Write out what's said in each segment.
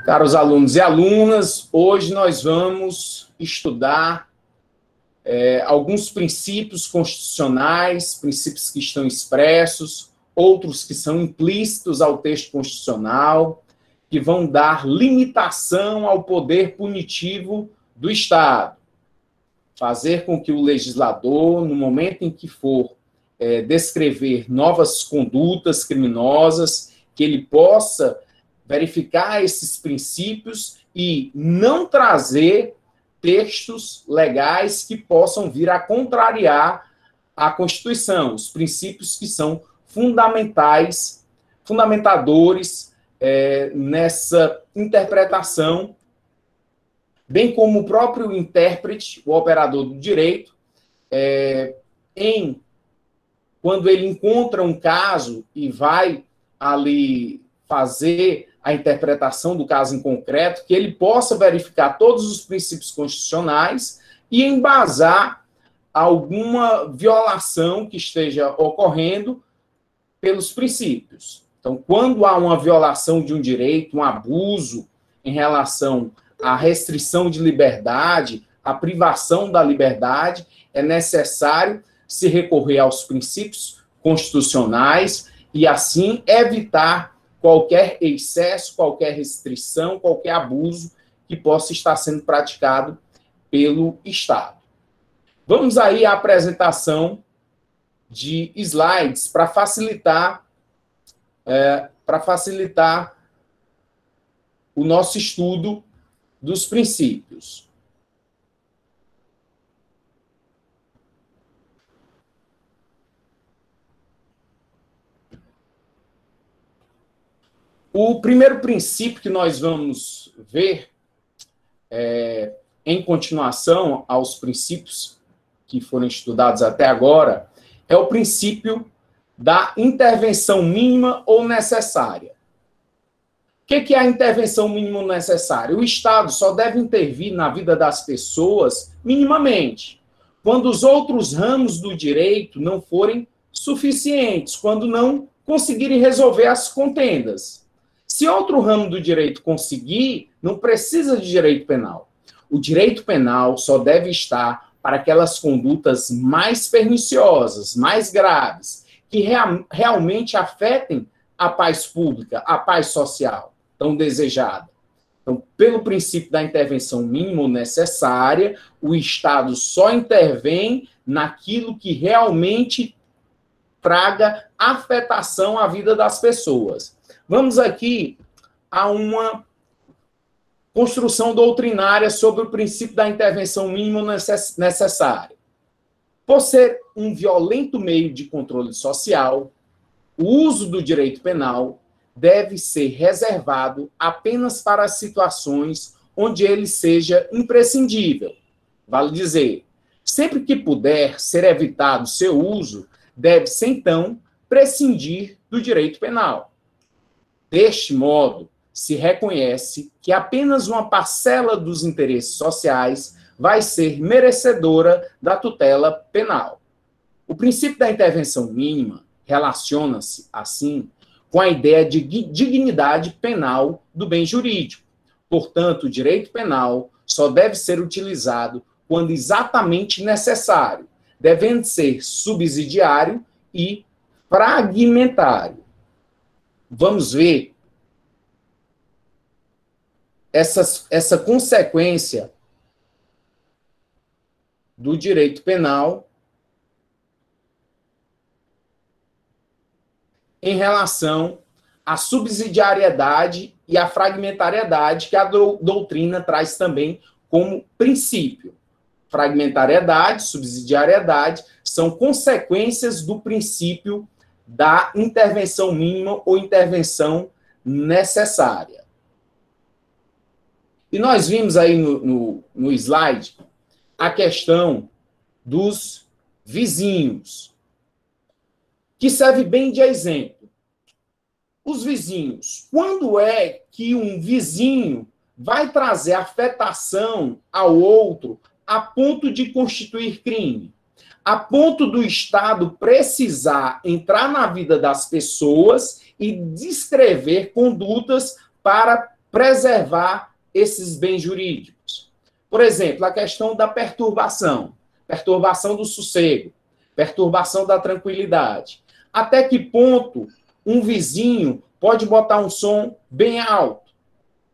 Caros alunos e alunas, hoje nós vamos estudar alguns princípios constitucionais, princípios que estão expressos, outros que são implícitos ao texto constitucional, que vão dar limitação ao poder punitivo do Estado, fazer com que o legislador, no momento em que for descrever novas condutas criminosas, que ele possa verificar esses princípios e não trazer textos legais que possam vir a contrariar a Constituição, os princípios que são fundamentais, fundamentadores nessa interpretação, bem como o próprio intérprete, o operador do direito, quando ele encontra um caso e vai ali fazer a interpretação do caso em concreto, que ele possa verificar todos os princípios constitucionais e embasar alguma violação que esteja ocorrendo pelos princípios. Então, quando há uma violação de um direito, um abuso em relação à restrição de liberdade, à privação da liberdade, é necessário se recorrer aos princípios constitucionais e, assim, evitar qualquer excesso, qualquer restrição, qualquer abuso que possa estar sendo praticado pelo Estado. Vamos aí à apresentação de slides para facilitar o nosso estudo dos princípios. O primeiro princípio que nós vamos ver, em continuação aos princípios que foram estudados até agora, é o princípio da intervenção mínima ou necessária. O que é a intervenção mínima ou necessária? O Estado só deve intervir na vida das pessoas minimamente, quando os outros ramos do direito não forem suficientes, quando não conseguirem resolver as contendas. Se outro ramo do direito conseguir, não precisa de direito penal. O direito penal só deve estar para aquelas condutas mais perniciosas, mais graves, que realmente afetem a paz pública, a paz social, tão desejada. Então, pelo princípio da intervenção mínima ou necessária, o Estado só intervém naquilo que realmente traga afetação à vida das pessoas. Vamos aqui a uma construção doutrinária sobre o princípio da intervenção mínima necessária. Por ser um violento meio de controle social, o uso do direito penal deve ser reservado apenas para as situações onde ele seja imprescindível. Vale dizer, sempre que puder ser evitado seu uso, deve-se, então, prescindir do direito penal. Deste modo, se reconhece que apenas uma parcela dos interesses sociais vai ser merecedora da tutela penal. O princípio da intervenção mínima relaciona-se, assim, com a ideia de dignidade penal do bem jurídico. Portanto, o direito penal só deve ser utilizado quando exatamente necessário, devendo ser subsidiário e fragmentário. Vamos ver essa consequência do direito penal em relação à subsidiariedade e à fragmentariedade que a doutrina traz também como princípio. Fragmentariedade, subsidiariedade são consequências do princípio da intervenção mínima ou intervenção necessária. E nós vimos aí no slide a questão dos vizinhos, que serve bem de exemplo. Os vizinhos, quando é que um vizinho vai trazer afetação ao outro a ponto de constituir crime? A ponto do Estado precisar entrar na vida das pessoas e descrever condutas para preservar esses bens jurídicos. Por exemplo, a questão da perturbação do sossego, perturbação da tranquilidade. Até que ponto um vizinho pode botar um som bem alto?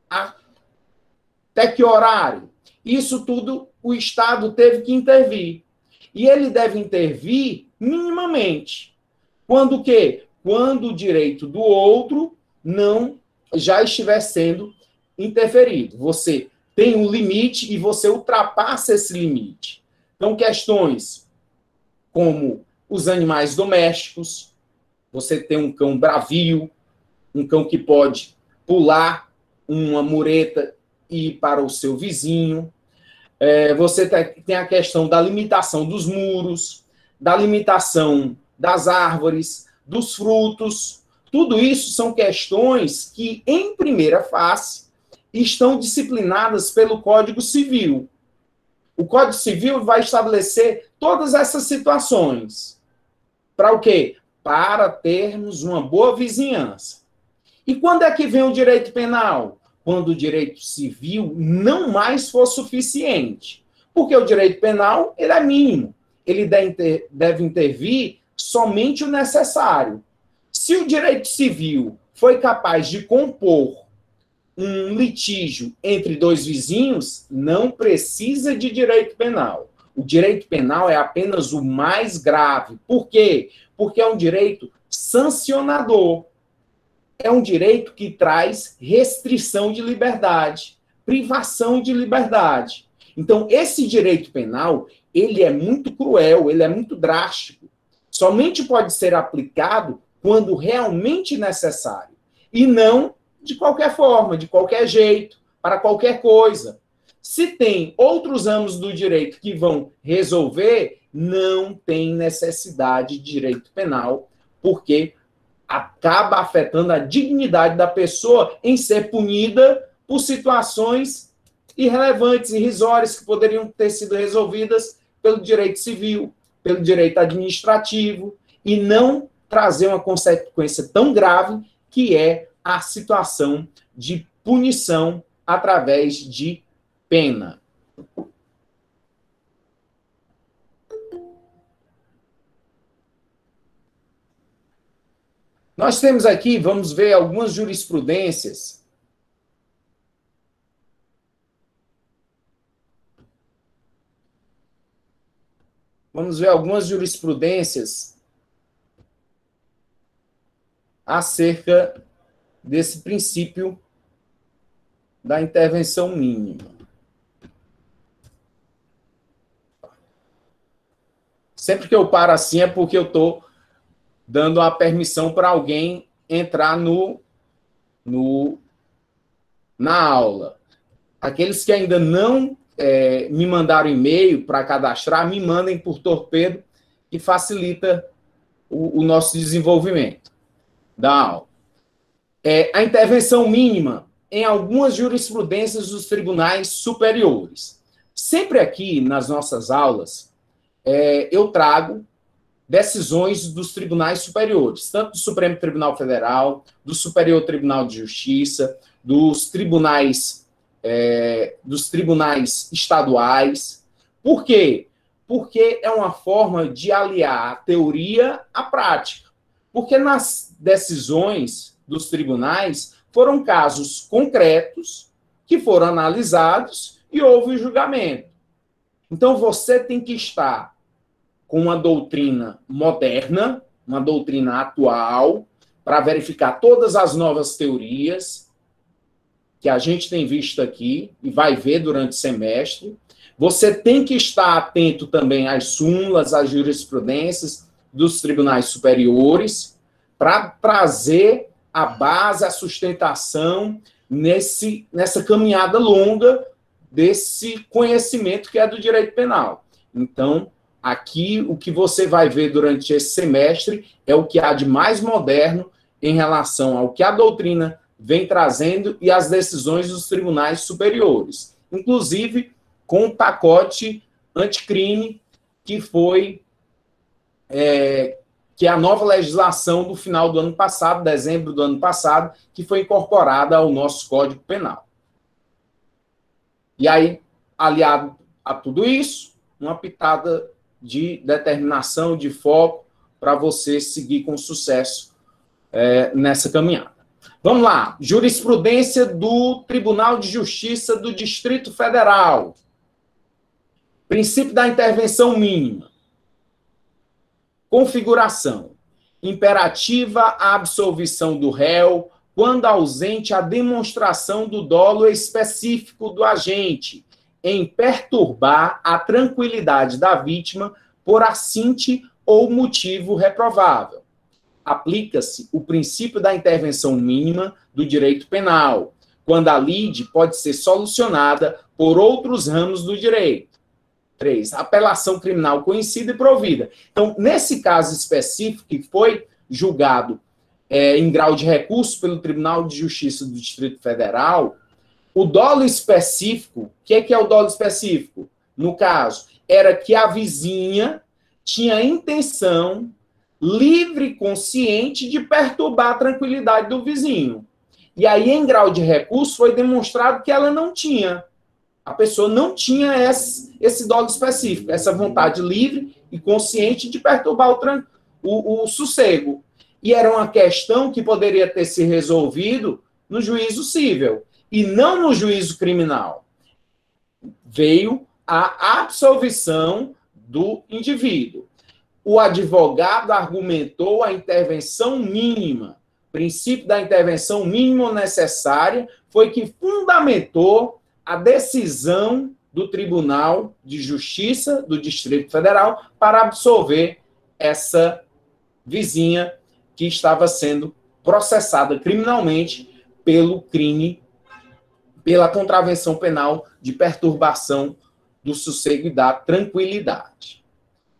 Até que horário? Isso tudo o Estado teve que intervir. E ele deve intervir minimamente. Quando o quê? Quando o direito do outro não já estiver sendo interferido. Você tem um limite e você ultrapassa esse limite. Então, questões como os animais domésticos, você tem um cão bravio, um cão que pode pular uma mureta e ir para o seu vizinho. Você tem a questão da limitação dos muros, da limitação das árvores, dos frutos. Tudo isso são questões que, em primeira face, estão disciplinadas pelo Código Civil. O Código Civil vai estabelecer todas essas situações. Para o quê? Para termos uma boa vizinhança. E quando é que vem o direito penal? Quando o direito civil não mais for suficiente. Porque o direito penal ele é mínimo. Ele deve intervir somente o necessário. Se o direito civil foi capaz de compor um litígio entre dois vizinhos, não precisa de direito penal. O direito penal é apenas o mais grave. Por quê? Porque é um direito sancionador. É um direito que traz restrição de liberdade, privação de liberdade. Então, esse direito penal, ele é muito cruel, ele é muito drástico. Somente pode ser aplicado quando realmente necessário. E não de qualquer forma, de qualquer jeito, para qualquer coisa. Se tem outros ramos do direito que vão resolver, não tem necessidade de direito penal, porque acaba afetando a dignidade da pessoa em ser punida por situações irrelevantes, irrisórias, que poderiam ter sido resolvidas pelo direito civil, pelo direito administrativo, e não trazer uma consequência tão grave que é a situação de punição através de pena. Nós temos aqui, vamos ver algumas jurisprudências. Vamos ver algumas jurisprudências acerca desse princípio da intervenção mínima. Sempre que eu paro assim é porque eu estou dando a permissão para alguém entrar na aula. Aqueles que ainda não me mandaram e-mail para cadastrar, me mandem por torpedo, que facilita o nosso desenvolvimento da aula. A intervenção mínima em algumas jurisprudências dos tribunais superiores. Sempre aqui nas nossas aulas, eu trago decisões dos tribunais superiores, tanto do Supremo Tribunal Federal, do Superior Tribunal de Justiça, dos tribunais estaduais. Por quê? Porque é uma forma de aliar a teoria à prática. Porque nas decisões dos tribunais foram casos concretos que foram analisados e houve o julgamento. Então, você tem que estar com uma doutrina moderna, uma doutrina atual, para verificar todas as novas teorias que a gente tem visto aqui e vai ver durante o semestre. Você tem que estar atento também às súmulas, às jurisprudências dos tribunais superiores, para trazer a base, a sustentação nessa caminhada longa desse conhecimento que é do direito penal. Então, aqui, o que você vai ver durante esse semestre é o que há de mais moderno em relação ao que a doutrina vem trazendo e as decisões dos tribunais superiores, inclusive com o pacote anticrime que que é a nova legislação do final do ano passado, dezembro do ano passado, que foi incorporada ao nosso Código Penal. E aí, aliado a tudo isso, uma pitada de determinação, de foco, para você seguir com sucesso nessa caminhada. Vamos lá. Jurisprudência do Tribunal de Justiça do Distrito Federal. Princípio da intervenção mínima. Configuração. Imperativa a absolvição do réu quando ausente a demonstração do dolo específico do agente em perturbar a tranquilidade da vítima por assinte ou motivo reprovável. Aplica-se o princípio da intervenção mínima do direito penal, quando a lide pode ser solucionada por outros ramos do direito. 3. Apelação criminal conhecida e provida. Então, nesse caso específico, que foi julgado em grau de recurso pelo Tribunal de Justiça do Distrito Federal, o dolo específico, o que é o dolo específico? No caso, era que a vizinha tinha intenção livre e consciente de perturbar a tranquilidade do vizinho. E aí, em grau de recurso, foi demonstrado que ela não tinha. A pessoa não tinha esse dolo específico, essa vontade livre e consciente de perturbar o sossego. E era uma questão que poderia ter se resolvido no juízo civil e não no juízo criminal. Veio a absolvição do indivíduo. O advogado argumentou a intervenção mínima. O princípio da intervenção mínima necessária foi que fundamentou a decisão do Tribunal de Justiça do Distrito Federal para absolver essa vizinha que estava sendo processada criminalmente pelo crime, pela contravenção penal de perturbação do sossego e da tranquilidade.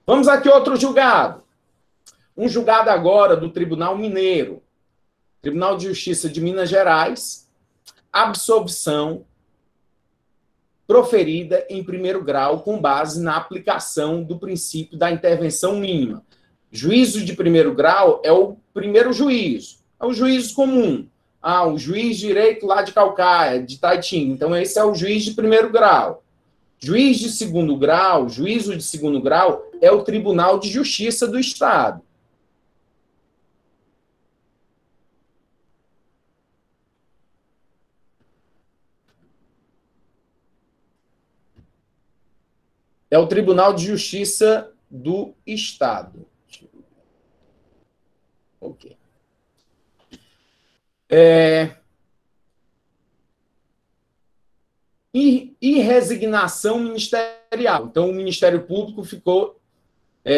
Vamos aqui outro julgado. Um julgado agora do Tribunal Mineiro. Tribunal de Justiça de Minas Gerais. Absolvição proferida em primeiro grau com base na aplicação do princípio da intervenção mínima. Juízo de primeiro grau é o primeiro juízo. É o juízo comum. O juiz de direito lá de Calcaia, de Taitinga. Então, esse é o juiz de primeiro grau. Juiz de segundo grau, juízo de segundo grau, é o Tribunal de Justiça do Estado. É o Tribunal de Justiça do Estado. Ok. E resignação ministerial. Então, o Ministério Público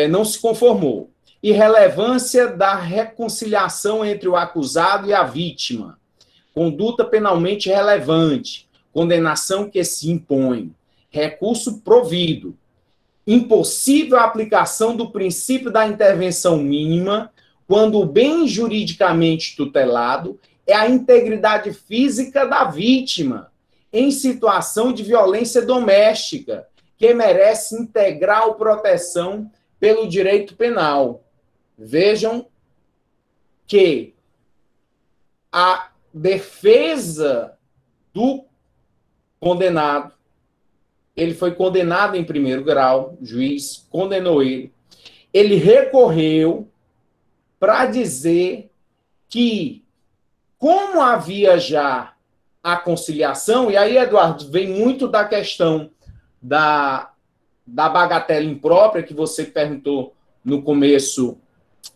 não se conformou. Irrelevância da reconciliação entre o acusado e a vítima. Conduta penalmente relevante. Condenação que se impõe. Recurso provido. Impossível a aplicação do princípio da intervenção mínima quando o bem juridicamente tutelado é a integridade física da vítima em situação de violência doméstica, que merece integral proteção pelo direito penal. Vejam que a defesa do condenado, ele foi condenado em primeiro grau, o juiz condenou ele. Ele recorreu para dizer que, como havia já a conciliação, e aí, Eduardo, vem muito da questão da bagatela imprópria, que você perguntou no começo,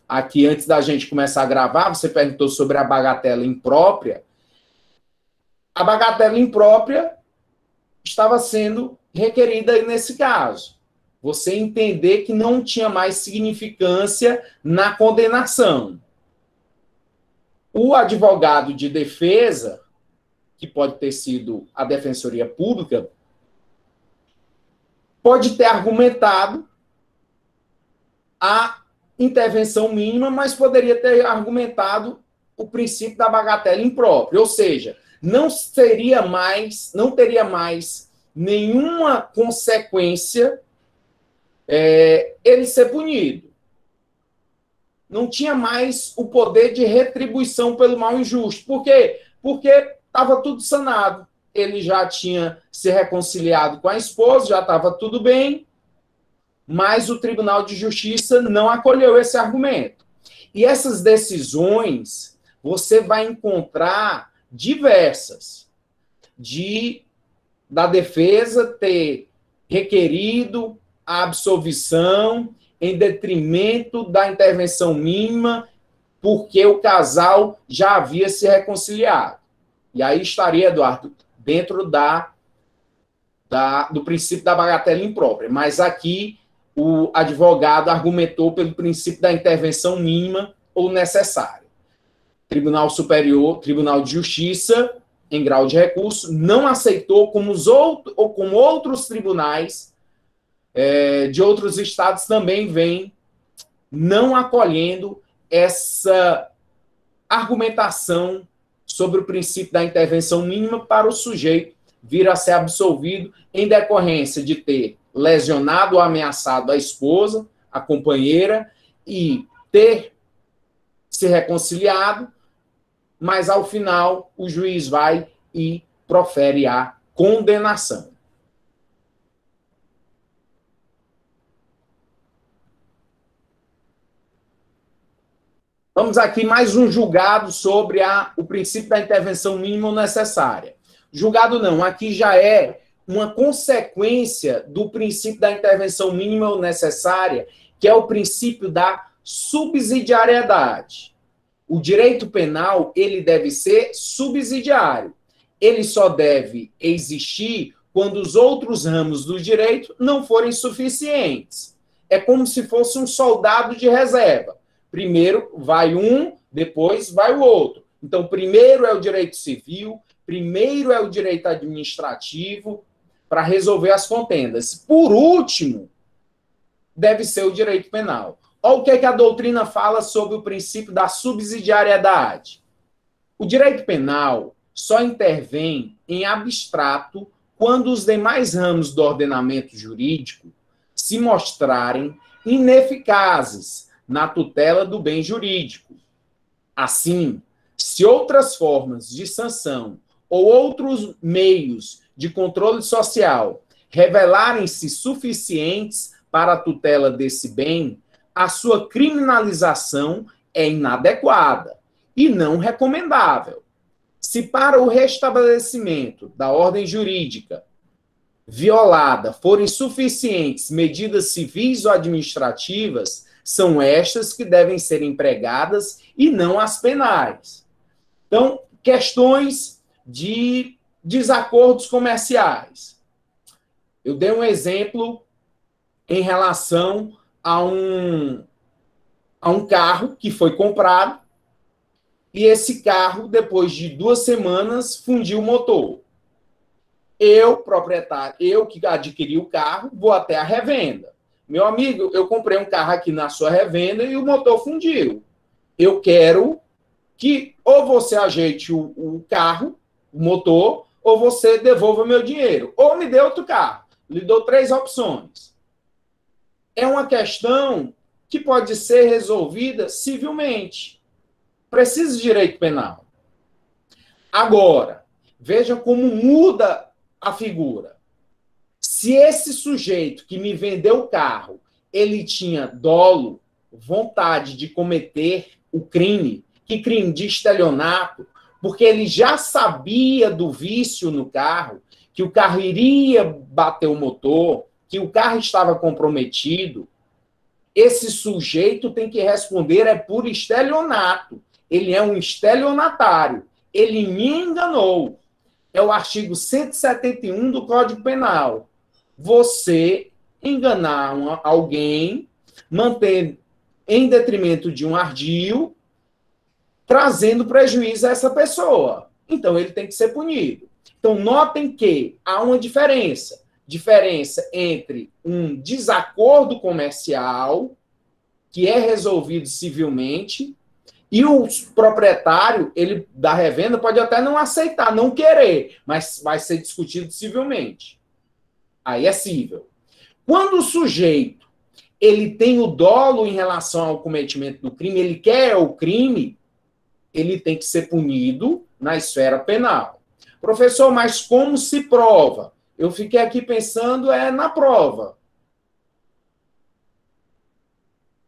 aqui antes da gente começar a gravar, você perguntou sobre a bagatela imprópria. A bagatela imprópria estava sendo requerida nesse caso. Você entender que não tinha mais significância na condenação. O advogado de defesa, que pode ter sido a Defensoria Pública, pode ter argumentado a intervenção mínima, mas poderia ter argumentado o princípio da bagatela imprópria. Ou seja, não teria mais nenhuma consequência ele ser punido. não tinha mais o poder de retribuição pelo mal injusto. Por quê? Porque estava tudo sanado. Ele já tinha se reconciliado com a esposa, já estava tudo bem, mas o Tribunal de Justiça não acolheu esse argumento. E essas decisões você vai encontrar diversas, da defesa ter requerido a absolvição em detrimento da intervenção mínima, porque o casal já havia se reconciliado. E aí estaria, Eduardo, dentro do princípio da bagatela imprópria. Mas aqui o advogado argumentou pelo princípio da intervenção mínima ou necessária. Tribunal Superior, Tribunal de Justiça, em grau de recurso, não aceitou, como outros tribunais de outros estados também vêm não acolhendo essa argumentação sobre o princípio da intervenção mínima para o sujeito vir a ser absolvido em decorrência de ter lesionado ou ameaçado a esposa, a companheira, e ter se reconciliado, mas ao final o juiz vai e profere a condenação. Vamos aqui mais um julgado sobre o princípio da intervenção mínima ou necessária. Julgado não, aqui já é uma consequência do princípio da intervenção mínima ou necessária, que é o princípio da subsidiariedade. O direito penal, ele deve ser subsidiário. Ele só deve existir quando os outros ramos do direito não forem suficientes. É como se fosse um soldado de reserva. Primeiro vai um, depois vai o outro. Então, primeiro é o direito civil, primeiro é o direito administrativo, para resolver as contendas. Por último, deve ser o direito penal. Olha o que a doutrina fala sobre o princípio da subsidiariedade. O direito penal só intervém em abstrato quando os demais ramos do ordenamento jurídico se mostrarem ineficazes na tutela do bem jurídico. Assim, se outras formas de sanção ou outros meios de controle social revelarem-se suficientes para a tutela desse bem, a sua criminalização é inadequada e não recomendável. Se para o restabelecimento da ordem jurídica violada forem suficientes medidas civis ou administrativas, são estas que devem ser empregadas e não as penais. Então, questões de desacordos comerciais. Eu dei um exemplo em relação a um carro que foi comprado e esse carro, depois de 2 semanas, fundiu o motor. Eu, proprietário, eu que adquiri o carro, vou até a revenda. Meu amigo, eu comprei um carro aqui na sua revenda e o motor fundiu. Eu quero que ou você ajeite o carro, o motor, ou você devolva meu dinheiro, ou me dê outro carro. Lhe dou 3 opções. É uma questão que pode ser resolvida civilmente. Precisa de direito penal. Agora, veja como muda a figura. Se esse sujeito que me vendeu o carro, ele tinha dolo, vontade de cometer o crime, que crime de estelionato, porque ele já sabia do vício no carro, que o carro iria bater o motor, que o carro estava comprometido, esse sujeito tem que responder por estelionato. Ele é um estelionatário. Ele me enganou. É o artigo 171 do Código Penal. Você enganar alguém, manter em detrimento de um ardil, trazendo prejuízo a essa pessoa. Então, ele tem que ser punido. Então, notem que há uma diferença. Diferença entre um desacordo comercial, que é resolvido civilmente, e o proprietário da revenda pode até não aceitar, não querer, mas vai ser discutido civilmente. Aí é cível. Quando o sujeito ele tem o dolo em relação ao cometimento do crime, ele quer o crime, ele tem que ser punido na esfera penal. Professor, mas como se prova? Eu fiquei aqui pensando na prova.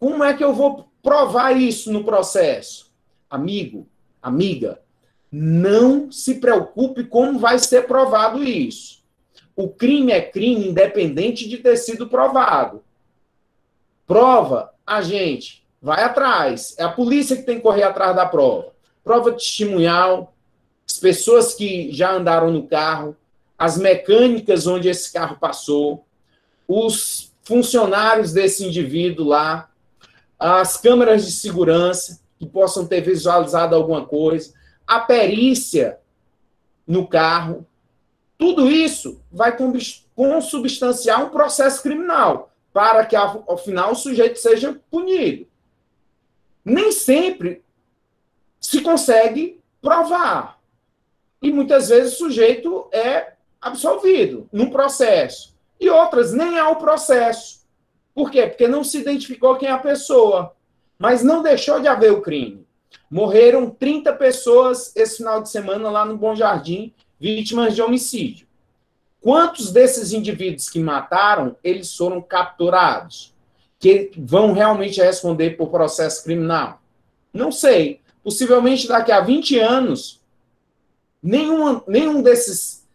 Como é que eu vou provar isso no processo? Amigo, amiga, não se preocupe como vai ser provado isso. O crime é crime independente de ter sido provado. Prova, a gente vai atrás. É a polícia que tem que correr atrás da prova. Prova testemunhal, as pessoas que já andaram no carro, as mecânicas onde esse carro passou, os funcionários desse indivíduo lá, as câmeras de segurança que possam ter visualizado alguma coisa, a perícia no carro, tudo isso vai consubstanciar um processo criminal para que, ao final, o sujeito seja punido. Nem sempre se consegue provar. E muitas vezes o sujeito é absolvido no processo. E outras nem há o processo. Por quê? Porque não se identificou quem é a pessoa. Mas não deixou de haver o crime. Morreram 30 pessoas esse final de semana lá no Bom Jardim, vítimas de homicídio. Quantos desses indivíduos que mataram, eles foram capturados? Que vão realmente responder por processo criminal? Não sei. Possivelmente daqui a 20 anos, nenhuma dessas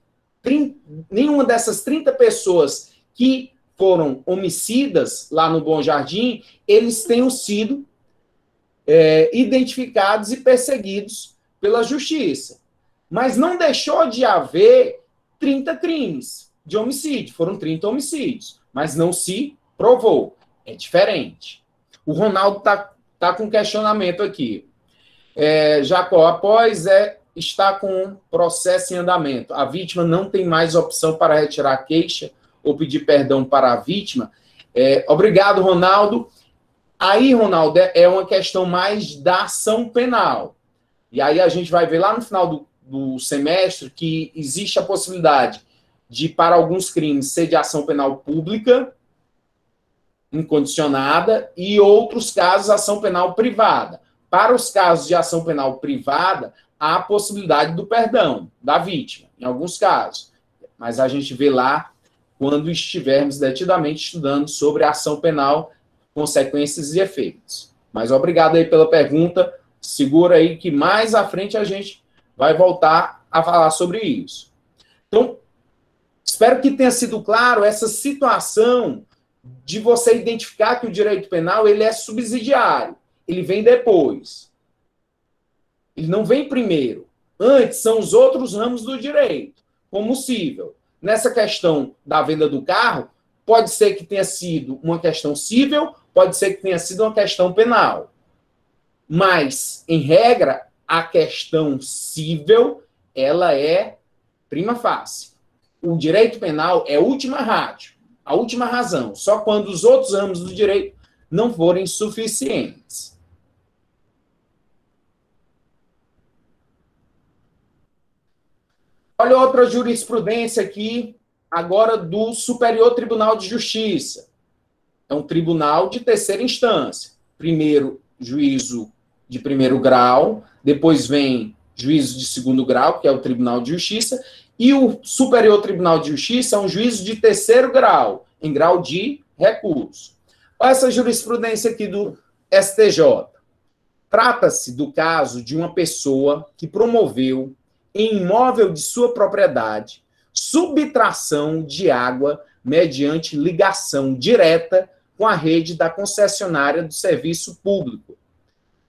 30 pessoas que foram homicidas lá no Bom Jardim, eles tenham sido identificados e perseguidos pela justiça. Mas não deixou de haver 30 crimes de homicídio. Foram 30 homicídios, mas não se provou. É diferente. O Ronaldo tá com questionamento aqui. Jacó, após está com processo em andamento, a vítima não tem mais opção para retirar a queixa ou pedir perdão para a vítima. Obrigado, Ronaldo. Aí, Ronaldo, é uma questão mais da ação penal. E aí a gente vai ver lá no final do semestre que existe a possibilidade de, para alguns crimes, ser de ação penal pública, incondicionada, e outros casos, ação penal privada. Para os casos de ação penal privada, há a possibilidade do perdão da vítima, em alguns casos. Mas a gente vê lá quando estivermos detidamente estudando sobre a ação penal, consequências e efeitos. Mas obrigado aí pela pergunta. Segura aí que mais à frente a gente vai voltar a falar sobre isso. Então, espero que tenha sido claro essa situação de você identificar que o direito penal ele é subsidiário. Ele vem depois. Ele não vem primeiro. Antes são os outros ramos do direito, como o cível. Nessa questão da venda do carro, pode ser que tenha sido uma questão cível, pode ser que tenha sido uma questão penal. Mas, em regra, a questão cível, ela é prima facie. O direito penal é a última rádio, a última razão, só quando os outros ramos do direito não forem suficientes. Olha outra jurisprudência aqui, agora do Superior Tribunal de Justiça. É um tribunal de terceira instância. Primeiro, juízo de primeiro grau, depois vem juízo de segundo grau, que é o Tribunal de Justiça, e o Superior Tribunal de Justiça é um juízo de terceiro grau, em grau de recurso. Olha essa jurisprudência aqui do STJ. Trata-se do caso de uma pessoa que promoveu em imóvel de sua propriedade subtração de água mediante ligação direta com a rede da concessionária do serviço público.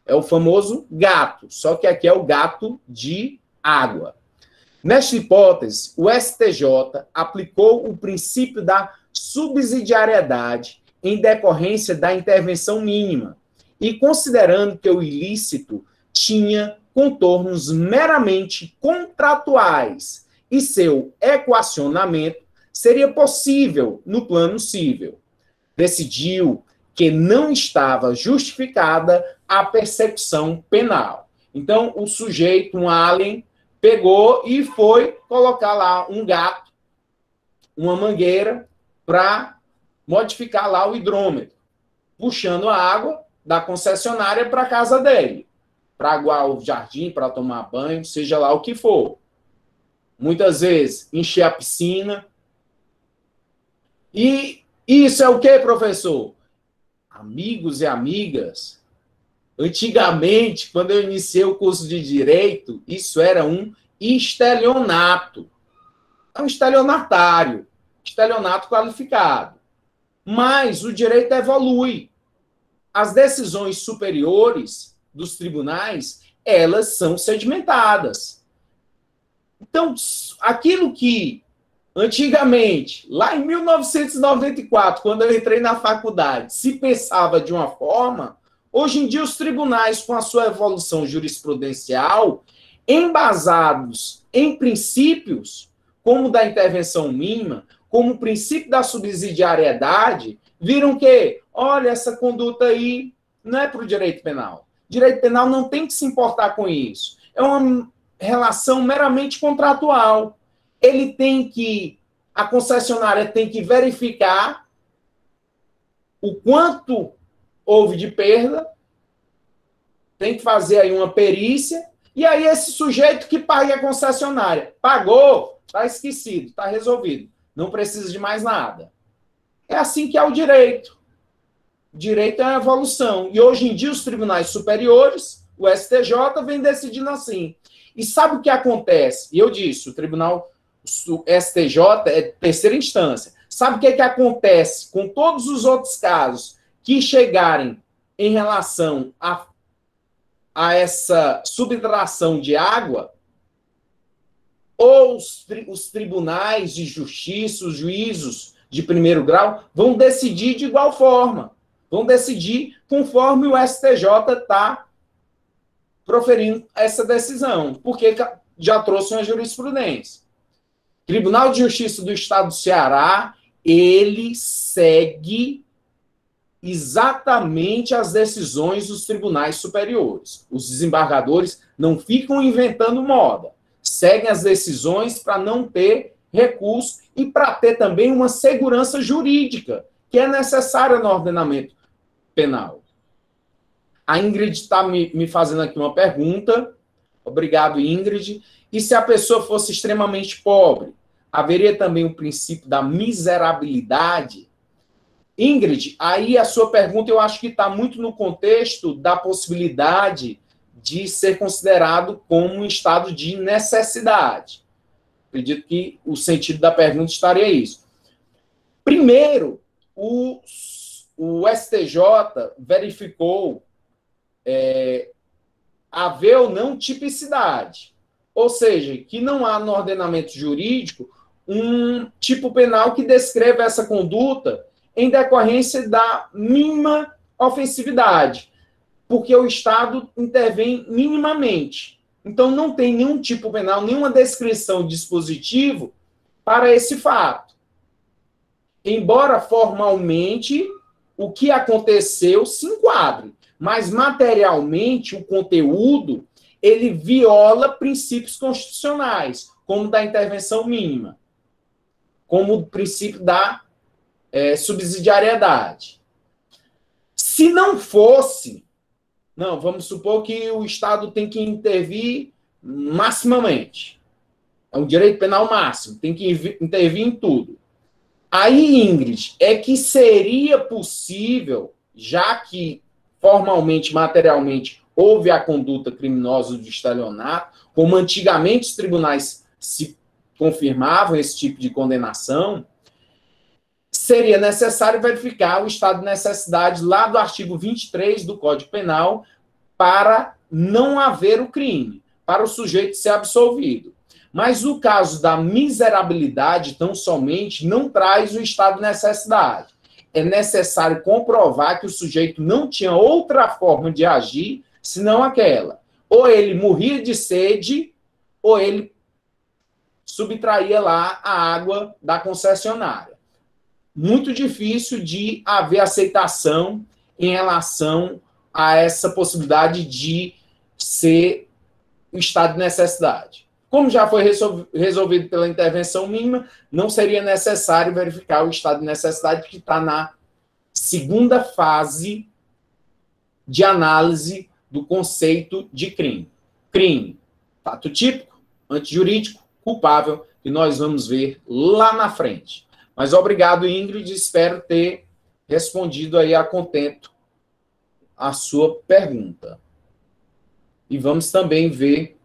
É o famoso gato, só que aqui é o gato de água. Nesta hipótese, o STJ aplicou o princípio da subsidiariedade em decorrência da intervenção mínima e considerando que o ilícito tinha contornos meramente contratuais e seu equacionamento seria possível no plano cível. Decidiu que não estava justificada a persecução penal. Então, o sujeito, um alien, pegou e foi colocar lá um gato, uma mangueira, para modificar lá o hidrômetro. puxando a água da concessionária para a casa dele, para aguar o jardim, para tomar banho, seja lá o que for. Muitas vezes, encher a piscina. E isso é o quê, professor? Amigos e amigas, antigamente, quando eu iniciei o curso de Direito, isso era um estelionato. É um estelionatário, estelionato qualificado. Mas o direito evolui. As decisões superiores dos tribunais, elas são sedimentadas. Então, aquilo que antigamente, lá em 1994, quando eu entrei na faculdade, se pensava de uma forma, hoje em dia os tribunais, com a sua evolução jurisprudencial, embasados em princípios, como o da intervenção mínima, como o princípio da subsidiariedade, viram que, olha, essa conduta aí não é para o direito penal. Direito penal não tem que se importar com isso. É uma relação meramente contratual. A concessionária tem que verificar o quanto houve de perda, tem que fazer aí uma perícia, e aí esse sujeito que paga a concessionária. Pagou, está esquecido, está resolvido. Não precisa de mais nada. É assim que é o direito. O direito é uma evolução. E hoje em dia os tribunais superiores, o STJ, vem decidindo assim. E sabe o que acontece? E eu disse, o STJ é terceira instância. Sabe o que acontece com todos os outros casos que chegarem em relação a essa subtração de água? Ou os tribunais de justiça, os juízos de primeiro grau, vão decidir de igual forma. Vão decidir conforme o STJ está proferindo essa decisão, porque já trouxe uma jurisprudência. Tribunal de Justiça do Estado do Ceará, ele segue exatamente as decisões dos tribunais superiores. Os desembargadores não ficam inventando moda. Seguem as decisões para não ter recurso e para ter também uma segurança jurídica, que é necessária no ordenamento penal. A Ingrid está me fazendo aqui uma pergunta. Obrigado, Ingrid. E se a pessoa fosse extremamente pobre, haveria também o princípio da miserabilidade? Ingrid, aí a sua pergunta eu acho que está muito no contexto da possibilidade de ser considerado como um estado de necessidade. Acredito que o sentido da pergunta estaria isso. Primeiro, o STJ verificou haver ou não tipicidade. Ou seja, que não há no ordenamento jurídico um tipo penal que descreva essa conduta em decorrência da mínima ofensividade, porque o Estado intervém minimamente. Então, não tem nenhum tipo penal, nenhuma descrição de dispositivo para esse fato. Embora formalmente o que aconteceu se enquadre, mas materialmente o conteúdo ele viola princípios constitucionais, como o da intervenção mínima, como o princípio da subsidiariedade. Se não fosse, não, vamos supor que o Estado tem que intervir maximamente. É um direito penal máximo, tem que intervir em tudo. Aí, Ingrid, é que seria possível, já que formalmente, materialmente, houve a conduta criminosa do estelionato, como antigamente os tribunais se confirmavam esse tipo de condenação, seria necessário verificar o estado de necessidade lá do artigo 23 do Código Penal para não haver o crime, para o sujeito ser absolvido. Mas o caso da miserabilidade, tão somente, não traz o estado de necessidade. É necessário comprovar que o sujeito não tinha outra forma de agir senão aquela. Ou ele morria de sede, ou ele subtraía lá a água da concessionária. Muito difícil de haver aceitação em relação a essa possibilidade de ser o estado de necessidade. Como já foi resolvido pela intervenção mínima, não seria necessário verificar o estado de necessidade que está na segunda fase de análise do conceito de crime. Crime, fato típico, antijurídico, culpável, que nós vamos ver lá na frente. Mas obrigado, Ingrid, espero ter respondido aí a contento a sua pergunta. E vamos também ver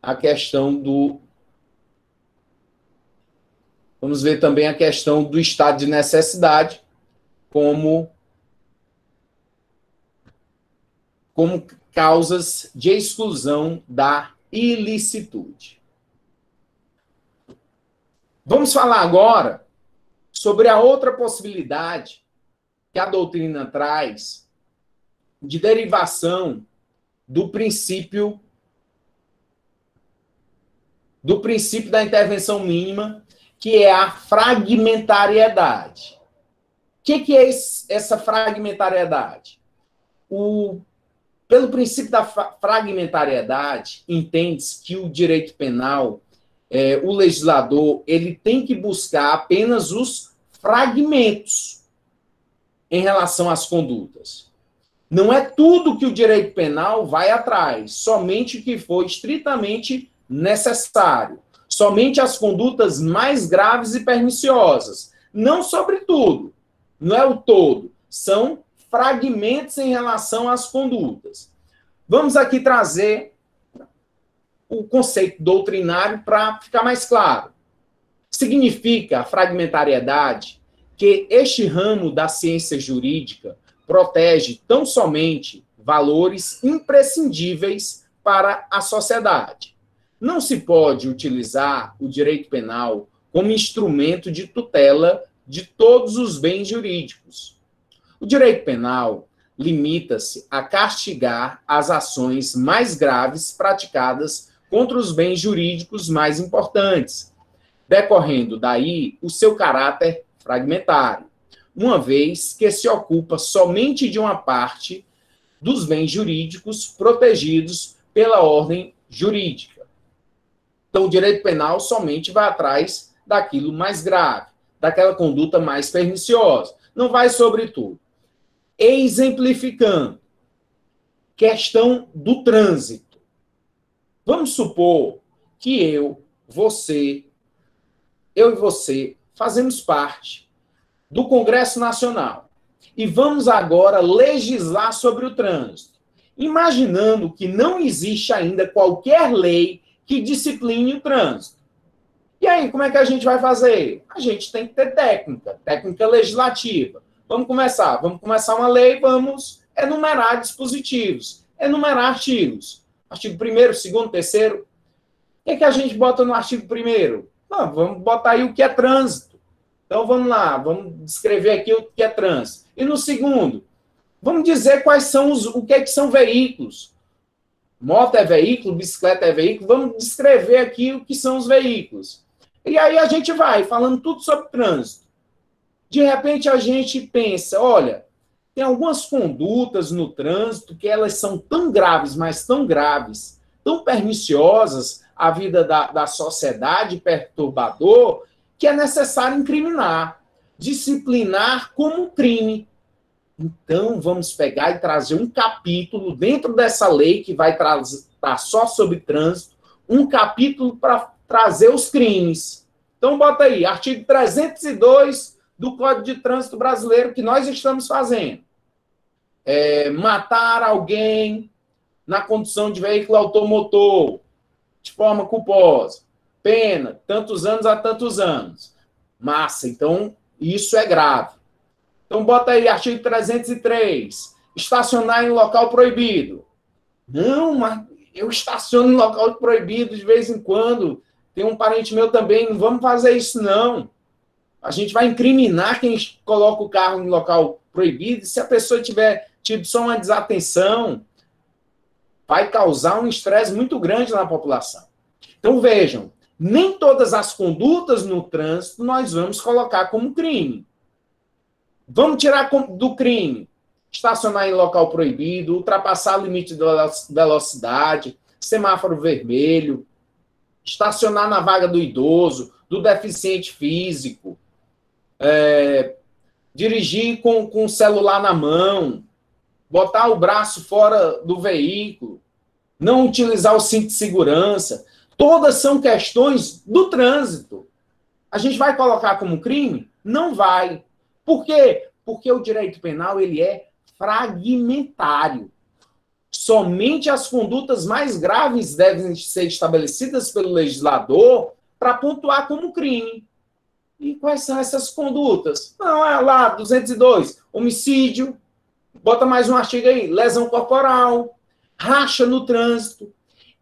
a questão do... Vamos ver também a questão do estado de necessidade como causas de exclusão da ilicitude. Vamos falar agora sobre a outra possibilidade que a doutrina traz de derivação do princípio da intervenção mínima, que é a fragmentariedade. O que é essa fragmentariedade? Pelo princípio da fragmentariedade, entende-se que o direito penal, o legislador, ele tem que buscar apenas os fragmentos em relação às condutas. Não é tudo que o direito penal vai atrás, somente o que for estritamente necessário. Somente as condutas mais graves e perniciosas. Não sobre tudo. Não é o todo. São fragmentos em relação às condutas. Vamos aqui trazer o conceito doutrinário para ficar mais claro. Significa a fragmentariedade que este ramo da ciência jurídica protege tão somente valores imprescindíveis para a sociedade. Não se pode utilizar o direito penal como instrumento de tutela de todos os bens jurídicos. O direito penal limita-se a castigar as ações mais graves praticadas contra os bens jurídicos mais importantes, decorrendo daí o seu caráter fragmentário, uma vez que se ocupa somente de uma parte dos bens jurídicos protegidos pela ordem jurídica. Então, o direito penal somente vai atrás daquilo mais grave, daquela conduta mais perniciosa. Não vai sobre tudo. Exemplificando, questão do trânsito. Vamos supor que eu e você fazemos parte do Congresso Nacional e vamos agora legislar sobre o trânsito, imaginando que não existe ainda qualquer lei que discipline o trânsito. E aí, como é que a gente vai fazer? A gente tem que ter técnica legislativa. Vamos começar uma lei, vamos enumerar dispositivos, enumerar artigos. Artigo 1º, 2º, 3º. O que a gente bota no artigo 1º? Vamos botar aí o que é trânsito. Então, vamos lá, vamos descrever aqui o que é trânsito. E no 2º, vamos dizer quais são o que são veículos. Moto é veículo, bicicleta é veículo, vamos descrever aqui o que são os veículos. E aí a gente vai falando tudo sobre trânsito. De repente a gente pensa, olha, tem algumas condutas no trânsito que elas são tão graves, mas tão graves, tão perniciosas à vida da sociedade, perturbador, que é necessário incriminar, disciplinar como crime. Então, vamos pegar e trazer um capítulo dentro dessa lei que vai tratar só sobre trânsito, um capítulo para trazer os crimes. Então, bota aí, artigo 302 do Código de Trânsito Brasileiro, que nós estamos fazendo. Matar alguém na condução de veículo automotor, de forma culposa. Pena, tantos anos a tantos anos. Massa, então, isso é grave. Então, bota aí, artigo 303, estacionar em local proibido. Não, mas eu estaciono em local proibido de vez em quando. Tem um parente meu também, não vamos fazer isso, não. A gente vai incriminar quem coloca o carro em local proibido. Se a pessoa tiver tido só uma desatenção, vai causar um estresse muito grande na população. Então, vejam, nem todas as condutas no trânsito nós vamos colocar como crime. Vamos tirar do crime estacionar em local proibido, ultrapassar o limite de velocidade, semáforo vermelho, estacionar na vaga do idoso, do deficiente físico, dirigir com o celular na mão, botar o braço fora do veículo, não utilizar o cinto de segurança. Todas são questões do trânsito. A gente vai colocar como crime? Não vai. Por quê? Porque o direito penal ele é fragmentário. Somente as condutas mais graves devem ser estabelecidas pelo legislador para pontuar como crime. E quais são essas condutas? Não, é lá, 202, homicídio, bota mais um artigo aí, lesão corporal, racha no trânsito,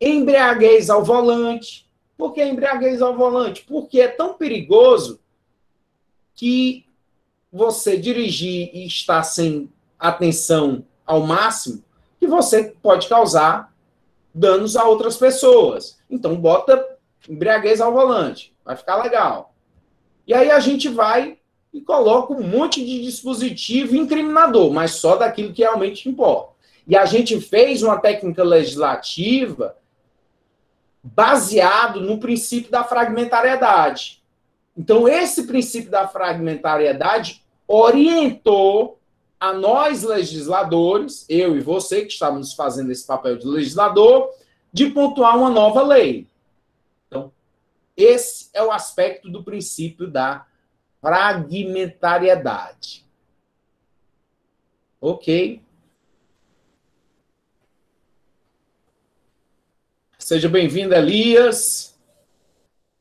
embriaguez ao volante. Por que embriaguez ao volante? Porque é tão perigoso que você dirigir e estar sem atenção ao máximo, que você pode causar danos a outras pessoas. Então, bota embriaguez ao volante. Vai ficar legal. E aí a gente vai e coloca um monte de dispositivo incriminador, mas só daquilo que realmente importa. E a gente fez uma técnica legislativa baseado no princípio da fragmentariedade. Então, esse princípio da fragmentariedade orientou a nós, legisladores, eu e você, que estávamos fazendo esse papel de legislador, de pontuar uma nova lei. Então, esse é o aspecto do princípio da fragmentariedade. Ok? Seja bem-vindo, Elias.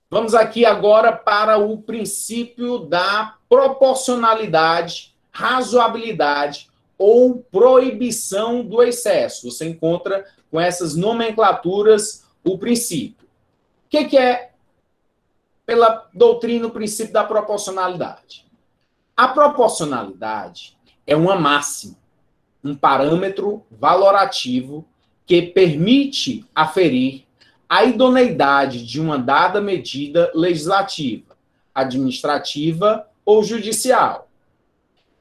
Vamos aqui agora para o princípio da proporcionalidade, razoabilidade ou proibição do excesso. Você encontra com essas nomenclaturas o princípio. O que é, pela doutrina, o princípio da proporcionalidade? A proporcionalidade é uma máxima, um parâmetro valorativo que permite aferir a idoneidade de uma dada medida legislativa, administrativa ou judicial.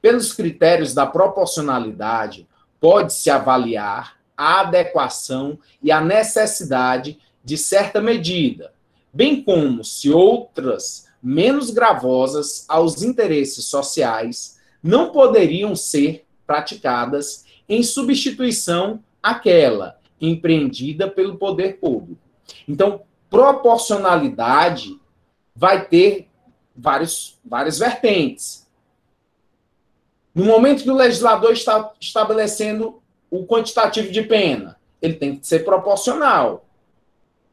Pelos critérios da proporcionalidade, pode-se avaliar a adequação e a necessidade de certa medida, bem como se outras, menos gravosas aos interesses sociais, não poderiam ser praticadas em substituição àquela empreendida pelo poder público. Então, proporcionalidade vai ter várias vertentes. No momento que o legislador está estabelecendo o quantitativo de pena, ele tem que ser proporcional.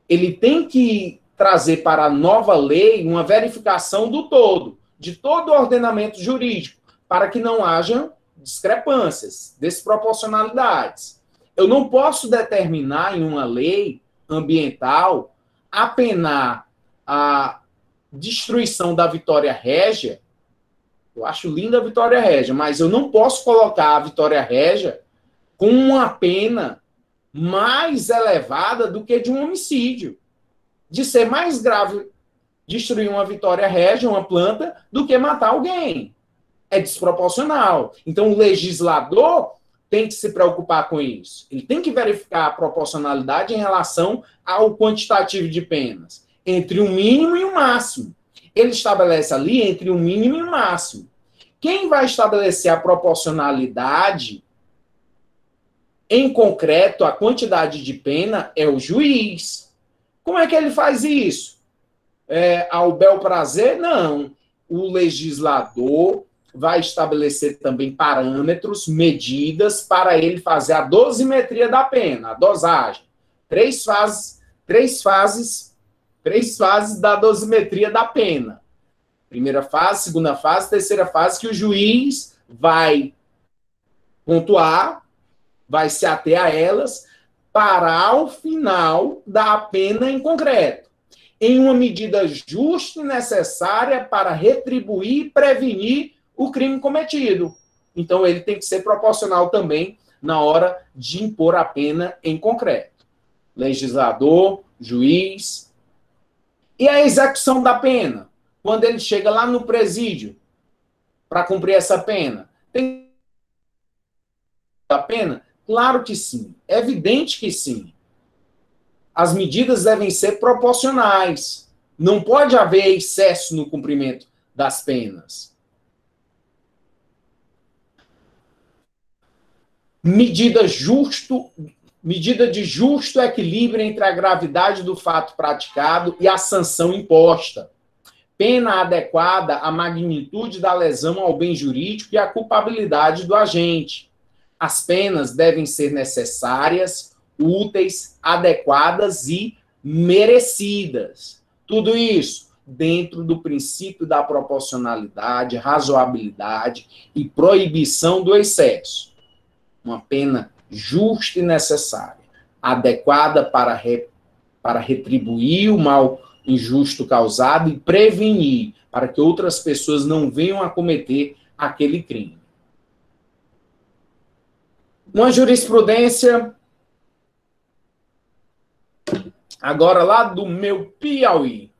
Ele tem que trazer para a nova lei uma verificação do todo, de todo o ordenamento jurídico, para que não haja discrepâncias, desproporcionalidades. Eu não posso determinar em uma lei ambiental apenar a destruição da Vitória Régia. Eu acho linda a Vitória Régia, mas eu não posso colocar a Vitória Régia com uma pena mais elevada do que de um homicídio. De ser mais grave destruir uma Vitória Régia, uma planta, do que matar alguém. É desproporcional. Então, o legislador tem que se preocupar com isso. Ele tem que verificar a proporcionalidade em relação ao quantitativo de penas, entre o mínimo e o máximo. Ele estabelece ali entre o mínimo e o máximo. Quem vai estabelecer a proporcionalidade, em concreto, a quantidade de pena, é o juiz. Como é que ele faz isso? Ao bel prazer? Não. O legislador vai estabelecer também parâmetros, medidas, para ele fazer a dosimetria da pena, a dosagem. Três fases da dosimetria da pena. Primeira fase, segunda fase, terceira fase, que o juiz vai pontuar, vai se ater a elas, para ao final dar a pena em concreto, em uma medida justa e necessária para retribuir e prevenir o crime cometido. Então, ele tem que ser proporcional também na hora de impor a pena em concreto. Legislador, juiz. E a execução da pena? Quando ele chega lá no presídio para cumprir essa pena, tem a pena? Claro que sim. É evidente que sim. as medidas devem ser proporcionais. Não pode haver excesso no cumprimento das penas. Medida de justo equilíbrio entre a gravidade do fato praticado e a sanção imposta. Pena adequada à magnitude da lesão ao bem jurídico e à culpabilidade do agente. As penas devem ser necessárias, úteis, adequadas e merecidas. Tudo isso dentro do princípio da proporcionalidade, razoabilidade e proibição do excesso. Uma pena justa e necessária, adequada para retribuir o mal injusto causado e prevenir para que outras pessoas não venham a cometer aquele crime. Uma jurisprudência, agora lá do meu Piauí.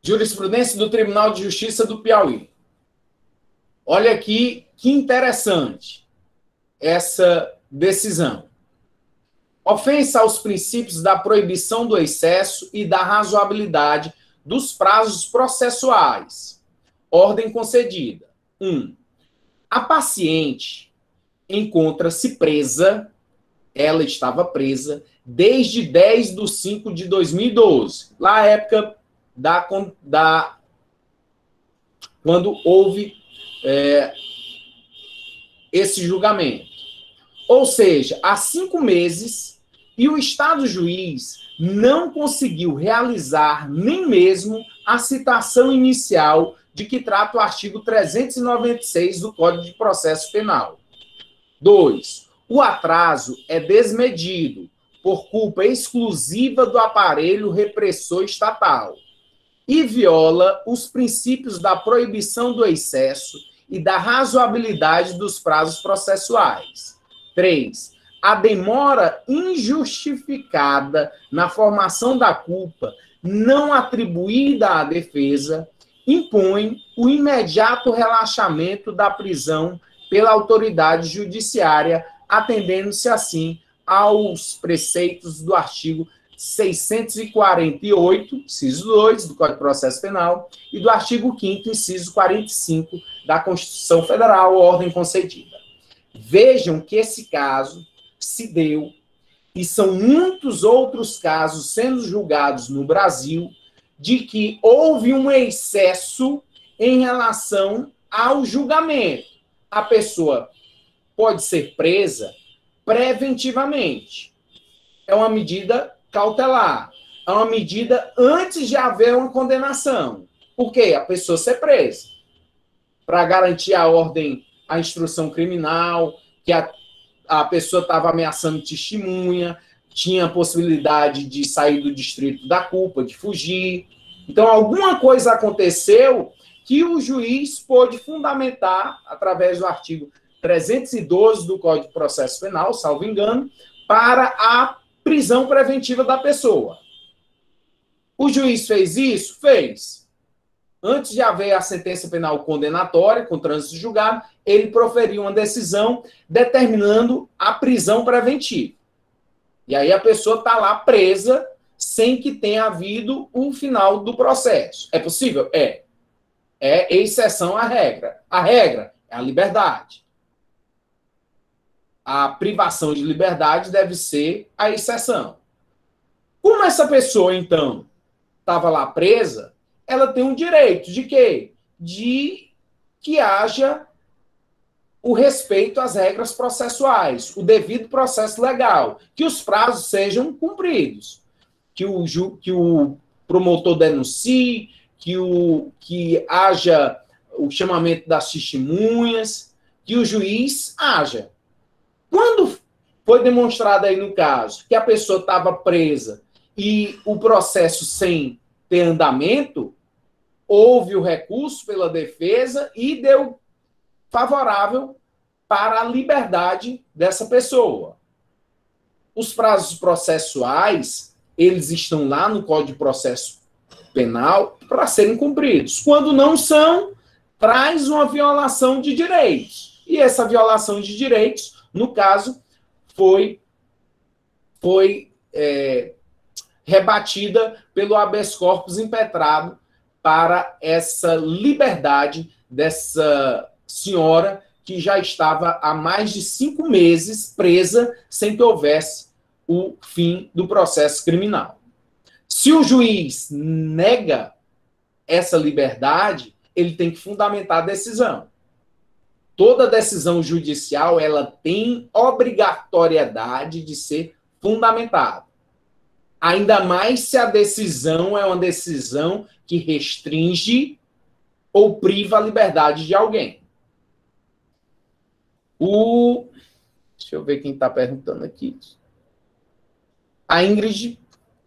Jurisprudência do Tribunal de Justiça do Piauí. Olha aqui que interessante essa decisão. Ofensa aos princípios da proibição do excesso e da razoabilidade dos prazos processuais. Ordem concedida. 1. A paciente encontra-se presa, ela estava presa, desde 10/5/2012, lá a época quando houve esse julgamento. Ou seja, há 5 meses, e o Estado juiz não conseguiu realizar nem mesmo a citação inicial de que trata o artigo 396 do Código de Processo Penal. 2. O atraso é desmedido por culpa exclusiva do aparelho repressor estatal e viola os princípios da proibição do excesso e da razoabilidade dos prazos processuais. 3. A demora injustificada na formação da culpa, não atribuída à defesa, impõe o imediato relaxamento da prisão pela autoridade judiciária, atendendo-se assim aos preceitos do artigo 648, inciso 2, do Código de Processo Penal, e do artigo 5º, inciso 45, da Constituição Federal, ordem concedida. Vejam que esse caso se deu, e são muitos outros casos sendo julgados no Brasil, de que houve um excesso em relação ao julgamento. A pessoa pode ser presa preventivamente. É uma medida cautelar. É uma medida antes de haver uma condenação. Por quê? A pessoa ser presa. Para garantir a ordem, a instrução criminal, que a pessoa estava ameaçando testemunha, tinha a possibilidade de sair do distrito da culpa, de fugir. Então, alguma coisa aconteceu que o juiz pôde fundamentar, através do artigo 312 do Código de Processo Penal, salvo engano, para a prisão preventiva da pessoa. O juiz fez isso? Fez. Antes de haver a sentença penal condenatória, com trânsito julgado, ele proferiu uma decisão determinando a prisão preventiva. E aí a pessoa está lá presa sem que tenha havido um final do processo. É possível? É. É exceção à regra. A regra é a liberdade. A privação de liberdade deve ser a exceção. Como essa pessoa, então, estava lá presa, ela tem um direito de quê? De que haja o respeito às regras processuais, o devido processo legal, que os prazos sejam cumpridos, que o promotor denuncie, que haja o chamamento das testemunhas, que o juiz haja. Quando foi demonstrado aí no caso que a pessoa estava presa e o processo sem ter andamento, houve o recurso pela defesa e deu favorável para a liberdade dessa pessoa. Os prazos processuais, eles estão lá no Código de Processo Penal para serem cumpridos. Quando não são, traz uma violação de direitos. E essa violação de direitos, no caso, foi rebatida pelo habeas corpus impetrado para essa liberdade dessa senhora que já estava há mais de 5 meses presa sem que houvesse o fim do processo criminal. Se o juiz nega essa liberdade, ele tem que fundamentar a decisão. Toda decisão judicial, ela tem obrigatoriedade de ser fundamentada. Ainda mais se a decisão é uma decisão que restringe ou priva a liberdade de alguém. Deixa eu ver quem está perguntando aqui. A Ingrid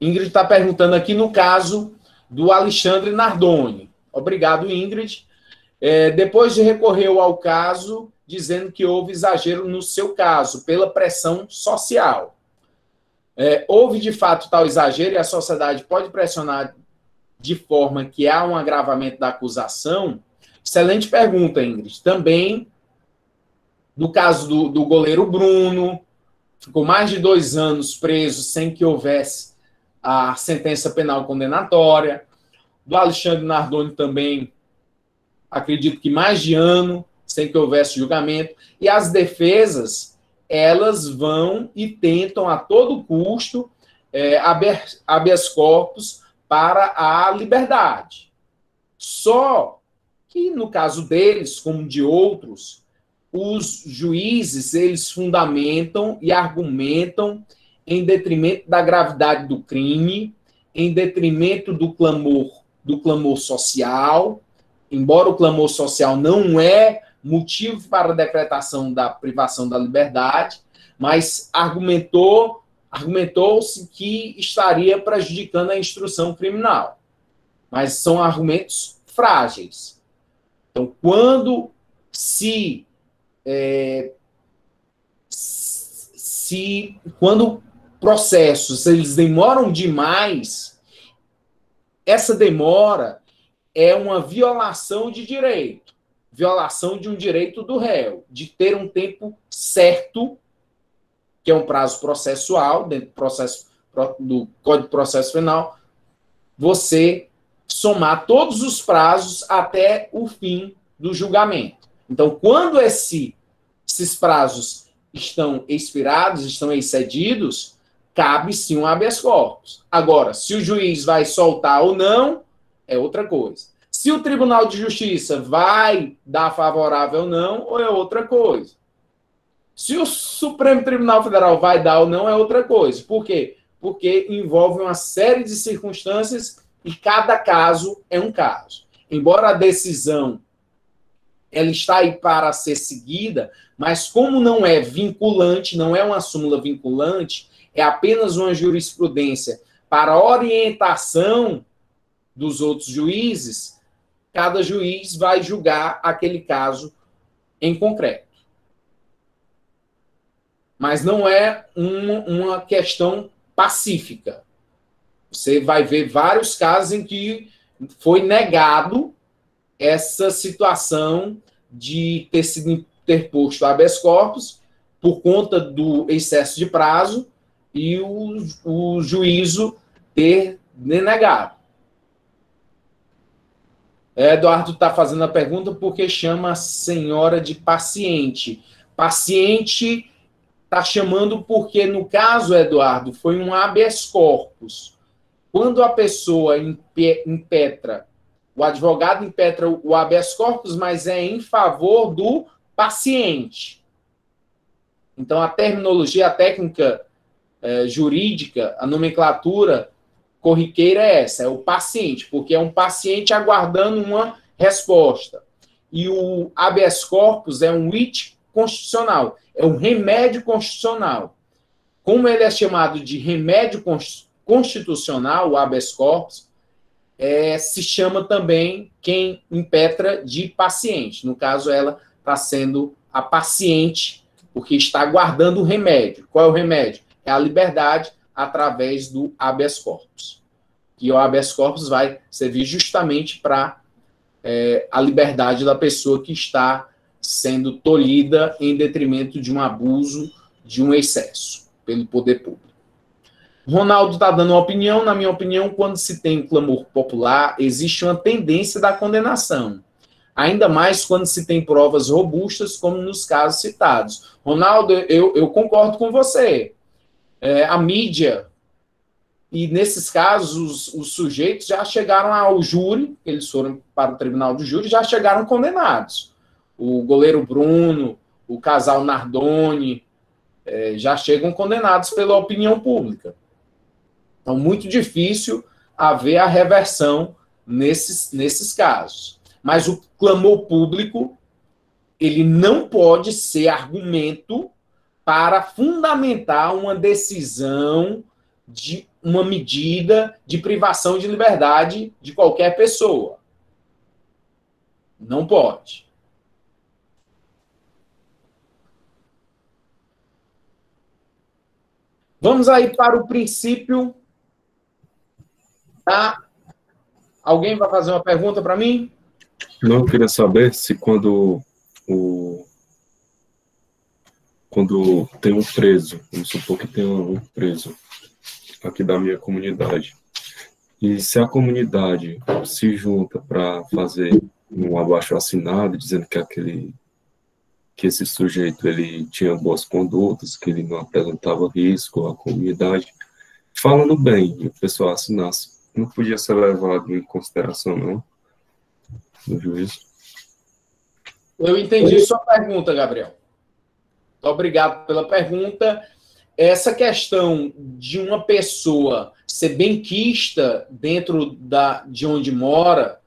está perguntando aqui no caso do Alexandre Nardoni. Obrigado, Ingrid. Depois de recorrer ao caso, dizendo que houve exagero no seu caso, pela pressão social. Houve, de fato, tal exagero e a sociedade pode pressionar de forma que há um agravamento da acusação? Excelente pergunta, Ingrid. Também, no caso do goleiro Bruno, ficou mais de 2 anos preso sem que houvesse a sentença penal condenatória. Do Alexandre Nardoni também, acredito que mais de ano, sem que houvesse julgamento. E as defesas, elas vão e tentam a todo custo habeas corpus para a liberdade. Só que, no caso deles, como de outros, os juízes, eles fundamentam e argumentam em detrimento da gravidade do crime, em detrimento do clamor social, embora o clamor social não é motivo para a decretação da privação da liberdade, mas argumentou-se que estaria prejudicando a instrução criminal. Mas são argumentos frágeis. Então, quando quando processos eles demoram demais, essa demora é uma violação de direito, violação de um direito do réu, de ter um tempo certo, que é um prazo processual, dentro do Código de Processo Penal, você somar todos os prazos até o fim do julgamento. Então, quando esses prazos estão expirados, estão excedidos, cabe sim um habeas corpus. Agora, se o juiz vai soltar ou não, é outra coisa. Se o Tribunal de Justiça vai dar favorável ou não, ou é outra coisa. Se o Supremo Tribunal Federal vai dar ou não, é outra coisa. Por quê? Porque envolve uma série de circunstâncias e cada caso é um caso. Embora a decisão ela está aí para ser seguida, mas como não é vinculante, não é uma súmula vinculante, é apenas uma jurisprudência para orientação dos outros juízes, cada juiz vai julgar aquele caso em concreto. Mas não é uma questão pacífica. Você vai ver vários casos em que foi negado essa situação de ter sido interposto habeas corpus por conta do excesso de prazo e o juízo ter denegado. Eduardo está fazendo a pergunta porque chama a senhora de paciente. Paciente está chamando porque, no caso, Eduardo, foi um habeas corpus. Quando a pessoa impetra, o advogado impetra o habeas corpus, mas é em favor do paciente. Então, a terminologia, a técnica jurídica, a nomenclatura corriqueira é essa, é o paciente, porque é um paciente aguardando uma resposta. E o habeas corpus é um writ constitucional, é um remédio constitucional. Como ele é chamado de remédio constitucional, o habeas corpus, se chama também quem impetra de paciente. No caso, ela está sendo a paciente, porque está aguardando o remédio. Qual é o remédio? É a liberdade através do habeas corpus. E o habeas corpus vai servir justamente para a liberdade da pessoa que está sendo tolhida em detrimento de um abuso, de um excesso pelo poder público. Ronaldo está dando uma opinião. Na minha opinião, quando se tem um clamor popular, existe uma tendência da condenação. Ainda mais quando se tem provas robustas, como nos casos citados. Ronaldo, eu concordo com você. A mídia, e nesses casos, os sujeitos já chegaram ao júri, eles foram para o tribunal do júri, já chegaram condenados. O goleiro Bruno, o casal Nardoni, já chegam condenados pela opinião pública. Então, muito difícil haver a reversão nesses casos. Mas o clamor público, ele não pode ser argumento para fundamentar uma decisão de uma medida de privação de liberdade de qualquer pessoa. Não pode. Vamos aí para o princípio. Tá? Alguém vai fazer uma pergunta para mim? Não, eu queria saber se quando tem um preso, vamos supor que tem um preso aqui da minha comunidade, e se a comunidade se junta para fazer um abaixo-assinado dizendo que esse sujeito ele tinha boas condutas, que ele não apresentava risco à comunidade, falando bem, e o pessoal assinasse, não podia ser levado em consideração, não, no juízo? Eu entendi sua pergunta, Gabriel. Obrigado pela pergunta. Essa questão de uma pessoa ser benquista dentro de onde mora,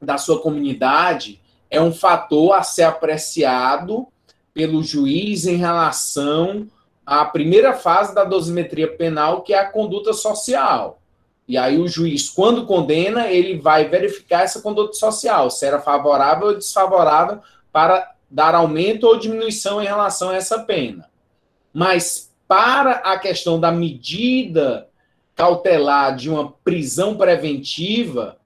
da sua comunidade, é um fator a ser apreciado pelo juiz em relação à primeira fase da dosimetria penal, que é a conduta social. E aí o juiz, quando condena, ele vai verificar essa conduta social, se era favorável ou desfavorável para dar aumento ou diminuição em relação a essa pena. Mas para a questão da medida cautelar de uma prisão preventiva,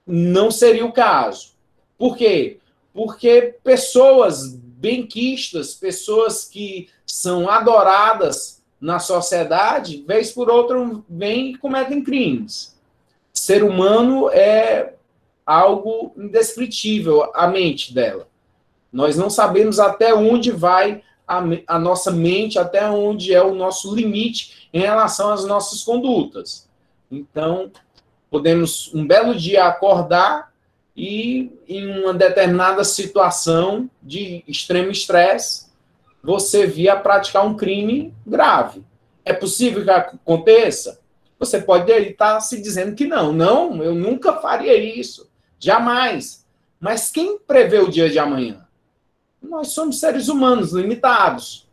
não seria o caso. Por quê? Porque pessoas benquistas, pessoas que são adoradas na sociedade, vez por outra, vêm e cometem crimes. Ser humano é algo indescritível, a mente dela. Nós não sabemos até onde vai a nossa mente, até onde é o nosso limite em relação às nossas condutas. Então, podemos um belo dia acordar e, em uma determinada situação de extremo estresse, você vir praticar um crime grave. É possível que aconteça? Você pode estar se dizendo que não. Não, eu nunca faria isso. Jamais. Mas quem prevê o dia de amanhã? Nós somos seres humanos limitados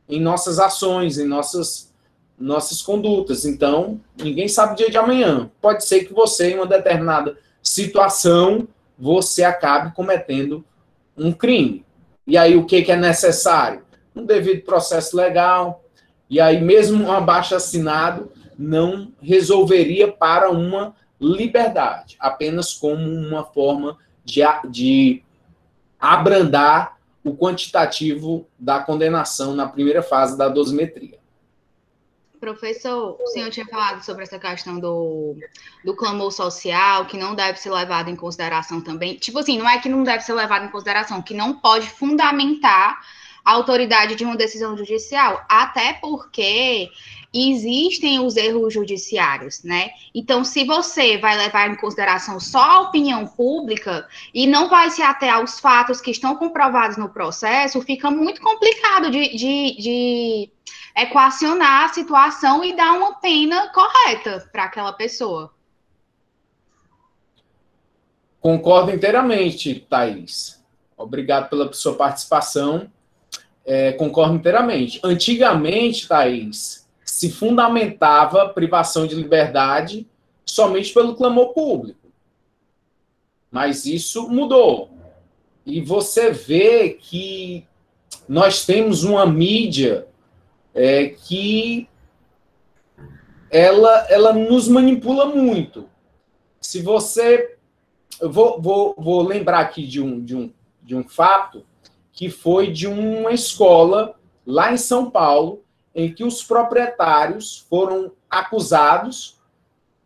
em nossas ações, em nossas condutas. Então, ninguém sabe o dia de amanhã. Pode ser que você, em uma determinada situação, você acabe cometendo um crime. E aí, o que é necessário? Um devido processo legal. E aí, mesmo um abaixo-assinado não resolveria para uma liberdade, apenas como uma forma de abrandar o quantitativo da condenação na primeira fase da dosimetria. Professor, o senhor tinha falado sobre essa questão do clamor social, que não deve ser levado em consideração também. Tipo assim, não é que não deve ser levado em consideração, que não pode fundamentar a autoridade de uma decisão judicial, até porque existem os erros judiciários, né? Então, se você vai levar em consideração só a opinião pública e não vai se ater aos fatos que estão comprovados no processo, fica muito complicado de equacionar a situação e dar uma pena correta para aquela pessoa. Concordo inteiramente, Thaís. Obrigado pela sua participação. Concordo inteiramente. Antigamente, Thaís, se fundamentava privação de liberdade somente pelo clamor público. Mas isso mudou. E você vê que nós temos uma mídia que ela nos manipula muito. Se você... Eu vou lembrar aqui de um fato que foi de uma escola lá em São Paulo, em que os proprietários foram acusados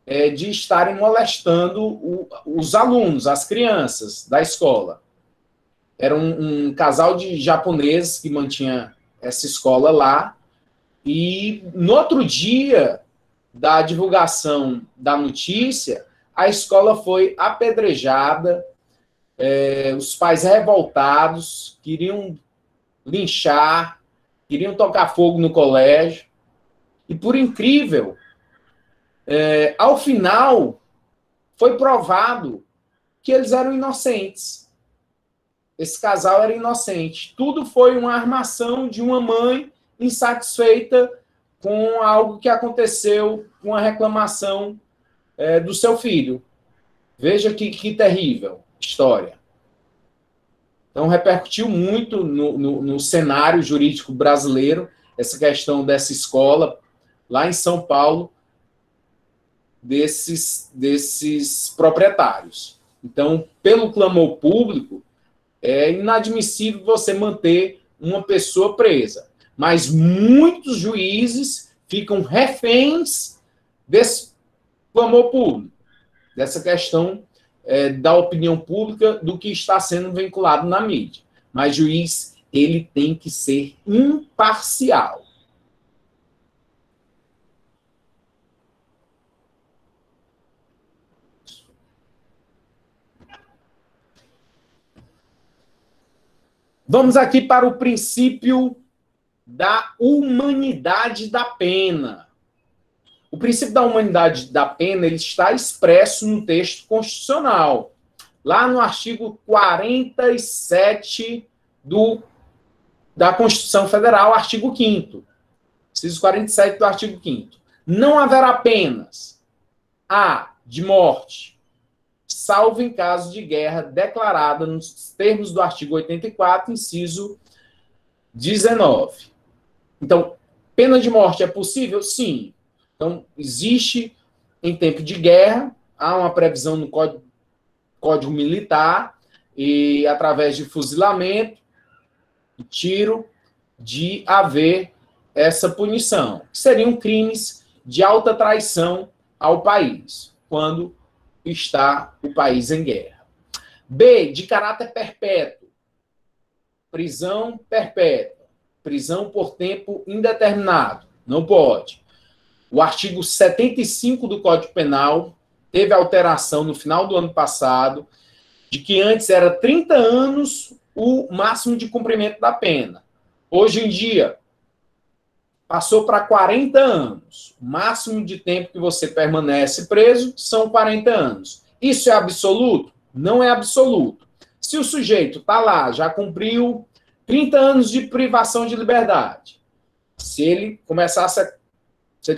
de estarem molestando os alunos, as crianças da escola. Era um casal de japoneses que mantinha essa escola lá, e no outro dia da divulgação da notícia, a escola foi apedrejada, os pais revoltados, queriam linchar, queriam tocar fogo no colégio, e por incrível, ao final, foi provado que eles eram inocentes. Esse casal era inocente. Tudo foi uma armação de uma mãe insatisfeita com algo que aconteceu, com a reclamação do seu filho. Veja que terrível história. Então, repercutiu muito no cenário jurídico brasileiro essa questão dessa escola, lá em São Paulo, desses proprietários. Então, pelo clamor público, é inadmissível você manter uma pessoa presa. Mas muitos juízes ficam reféns desse clamor público, dessa questão da opinião pública, do que está sendo vinculado na mídia. Mas juiz, ele tem que ser imparcial. Vamos aqui para o princípio da humanidade da pena. O princípio da humanidade da pena, ele está expresso no texto constitucional, lá no artigo 47 da Constituição Federal, artigo 5º. Inciso 47 do artigo 5º. Não haverá penas de morte, salvo em caso de guerra declarada nos termos do artigo 84, inciso 19. Então, pena de morte é possível? Sim. Então, existe, em tempo de guerra, há uma previsão no Código Militar, e através de fuzilamento e tiro, de haver essa punição. Seriam crimes de alta traição ao país, quando está o país em guerra. B, de caráter perpétuo. Prisão perpétua. Prisão por tempo indeterminado. Não pode. O artigo 75 do Código Penal teve alteração no final do ano passado, de que antes era 30 anos o máximo de cumprimento da pena. Hoje em dia, passou para 40 anos. O máximo de tempo que você permanece preso são 40 anos. Isso é absoluto? Não é absoluto. Se o sujeito está lá, já cumpriu 30 anos de privação de liberdade, se ele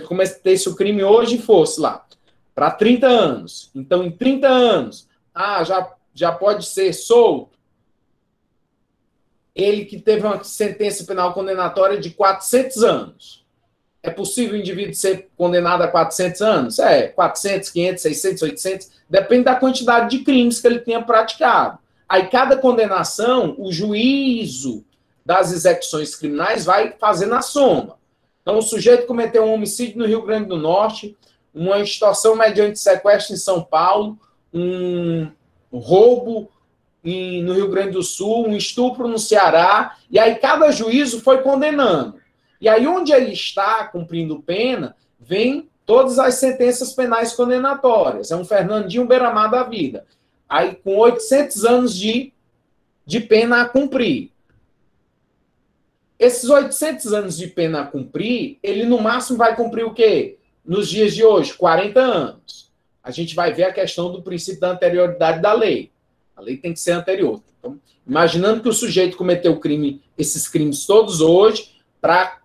cometesse o crime hoje e fosse lá para 30 anos, então em 30 anos, já pode ser solto. Ele que teve uma sentença penal condenatória de 400 anos. É possível o indivíduo ser condenado a 400 anos? 400, 500, 600, 800, depende da quantidade de crimes que ele tenha praticado. Aí, cada condenação, o juízo das execuções criminais vai fazendo a soma. Então, o sujeito cometeu um homicídio no Rio Grande do Norte, uma extorsão mediante sequestro em São Paulo, um roubo no Rio Grande do Sul, um estupro no Ceará, e aí cada juízo foi condenando. E aí, onde ele está cumprindo pena, vem todas as sentenças penais condenatórias. É um Fernandinho Beiramar da vida. Aí, com 800 anos de pena a cumprir. Esses 800 anos de pena a cumprir, ele no máximo vai cumprir o quê? Nos dias de hoje, 40 anos. A gente vai ver a questão do princípio da anterioridade da lei. A lei tem que ser anterior. Então, imaginando que o sujeito cometeu esses crimes todos hoje, para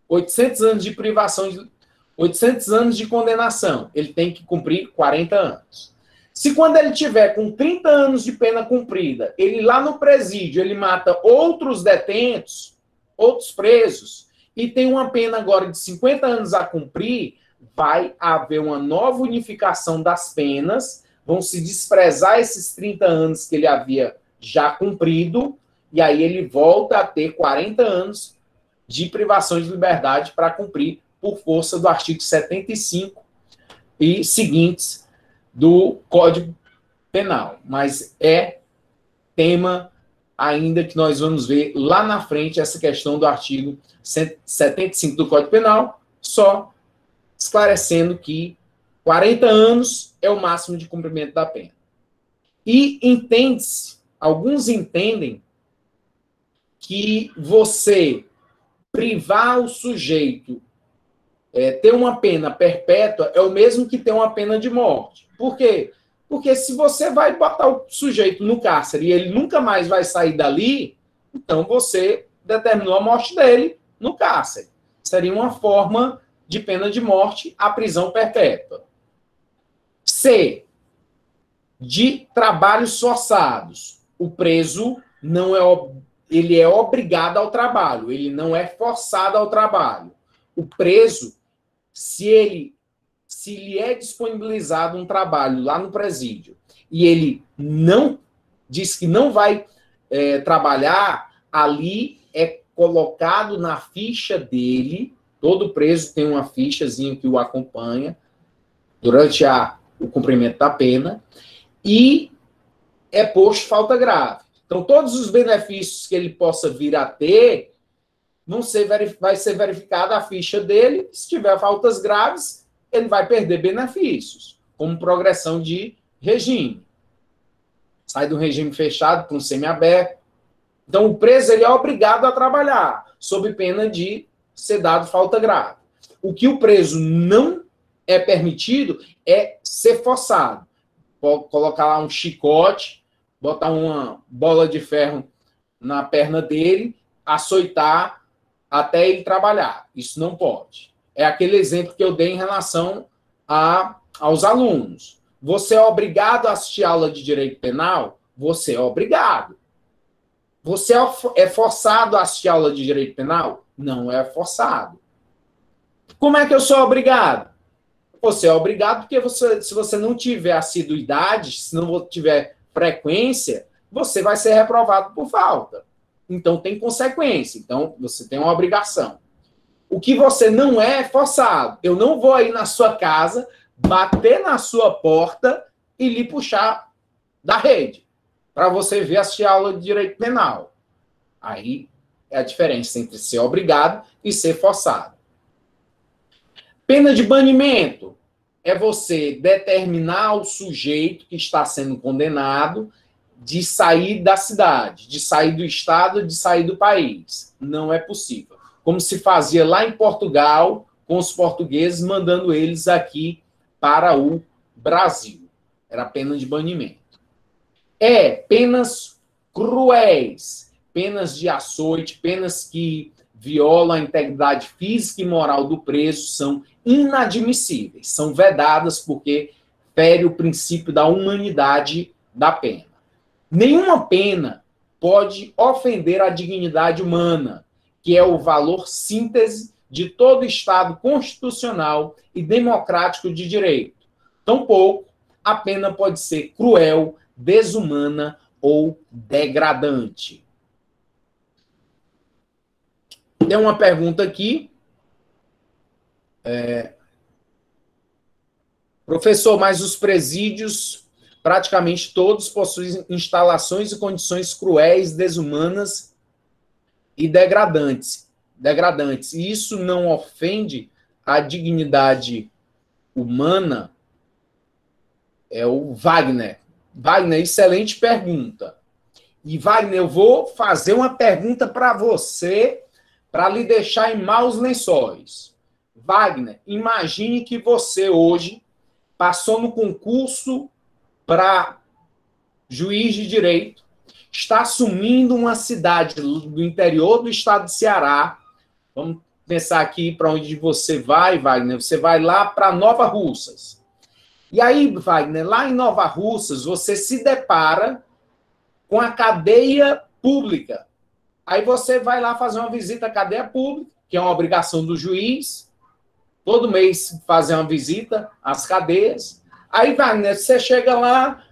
800 anos de privação, 800 anos de condenação, ele tem que cumprir 40 anos. Se quando ele tiver com 30 anos de pena cumprida, ele lá no presídio, ele mata outros detentos, outros presos, e tem uma pena agora de 50 anos a cumprir, vai haver uma nova unificação das penas, vão se desprezar esses 30 anos que ele havia já cumprido, e aí ele volta a ter 40 anos de privação de liberdade para cumprir por força do artigo 75 e seguintes do Código Penal. Mas é tema ainda que nós vamos ver lá na frente essa questão do artigo 75 do Código Penal, só esclarecendo que 40 anos é o máximo de cumprimento da pena. E entende-se, alguns entendem que você privar o sujeito, ter uma pena perpétua, é o mesmo que ter uma pena de morte. Por quê? Porque se você vai botar o sujeito no cárcere e ele nunca mais vai sair dali, então você determinou a morte dele no cárcere. Seria uma forma de pena de morte a prisão perpétua. C. De trabalhos forçados. O preso não ele é obrigado ao trabalho, ele não é forçado ao trabalho. O preso, se lhe é disponibilizado um trabalho lá no presídio e ele não diz que não vai trabalhar, ali é colocado na ficha dele, todo preso tem uma fichazinha que o acompanha durante o cumprimento da pena, e é posto falta grave. Então, todos os benefícios que ele possa vir a ter, vai ser verificada a ficha dele. Se tiver faltas graves, ele vai perder benefícios, como progressão de regime. Sai do regime fechado para um semiaberto. Então, o preso ele é obrigado a trabalhar, sob pena de ser dado falta grave. O que o preso não é permitido é ser forçado. Colocar lá um chicote, botar uma bola de ferro na perna dele, açoitar até ele trabalhar. Isso não pode. É aquele exemplo que eu dei em relação aos alunos. Você é obrigado a assistir aula de direito penal? Você é obrigado. Você é forçado a assistir aula de direito penal? Não é forçado. Como é que eu sou obrigado? Você é obrigado porque se você não tiver assiduidade, se não tiver frequência, você vai ser reprovado por falta. Então, tem consequência. Então, você tem uma obrigação. O que você não é forçado. Eu não vou aí na sua casa, bater na sua porta e lhe puxar da rede para você ver assistir a aula de direito penal. Aí é a diferença entre ser obrigado e ser forçado. Pena de banimento é você determinar o sujeito que está sendo condenado de sair da cidade, de sair do estado, de sair do país. Não é possível. Como se fazia lá em Portugal, com os portugueses, mandando eles aqui para o Brasil. Era pena de banimento. Penas cruéis, penas de açoite, penas que violam a integridade física e moral do preso, são inadmissíveis, são vedadas porque fere o princípio da humanidade da pena. Nenhuma pena pode ofender a dignidade humana, que é o valor síntese de todo Estado constitucional e democrático de direito. Tampouco a pena pode ser cruel, desumana ou degradante. Tem uma pergunta aqui. Professor, mas os presídios, praticamente todos, possuem instalações e condições cruéis, desumanas e degradantes. E isso não ofende a dignidade humana? É o Wagner. Wagner, excelente pergunta. E, Wagner, eu vou fazer uma pergunta para você, para lhe deixar em maus lençóis. Wagner, imagine que você hoje passou no concurso para juiz de direito, está assumindo uma cidade do interior do estado de Ceará. Vamos pensar aqui para onde você vai, Wagner. Você vai lá para Nova Russas. E aí, Wagner, lá em Nova Russas, você se depara com a cadeia pública. Aí você vai lá fazer uma visita à cadeia pública, que é uma obrigação do juiz, todo mês fazer uma visita às cadeias. Aí, Wagner, você chega lá,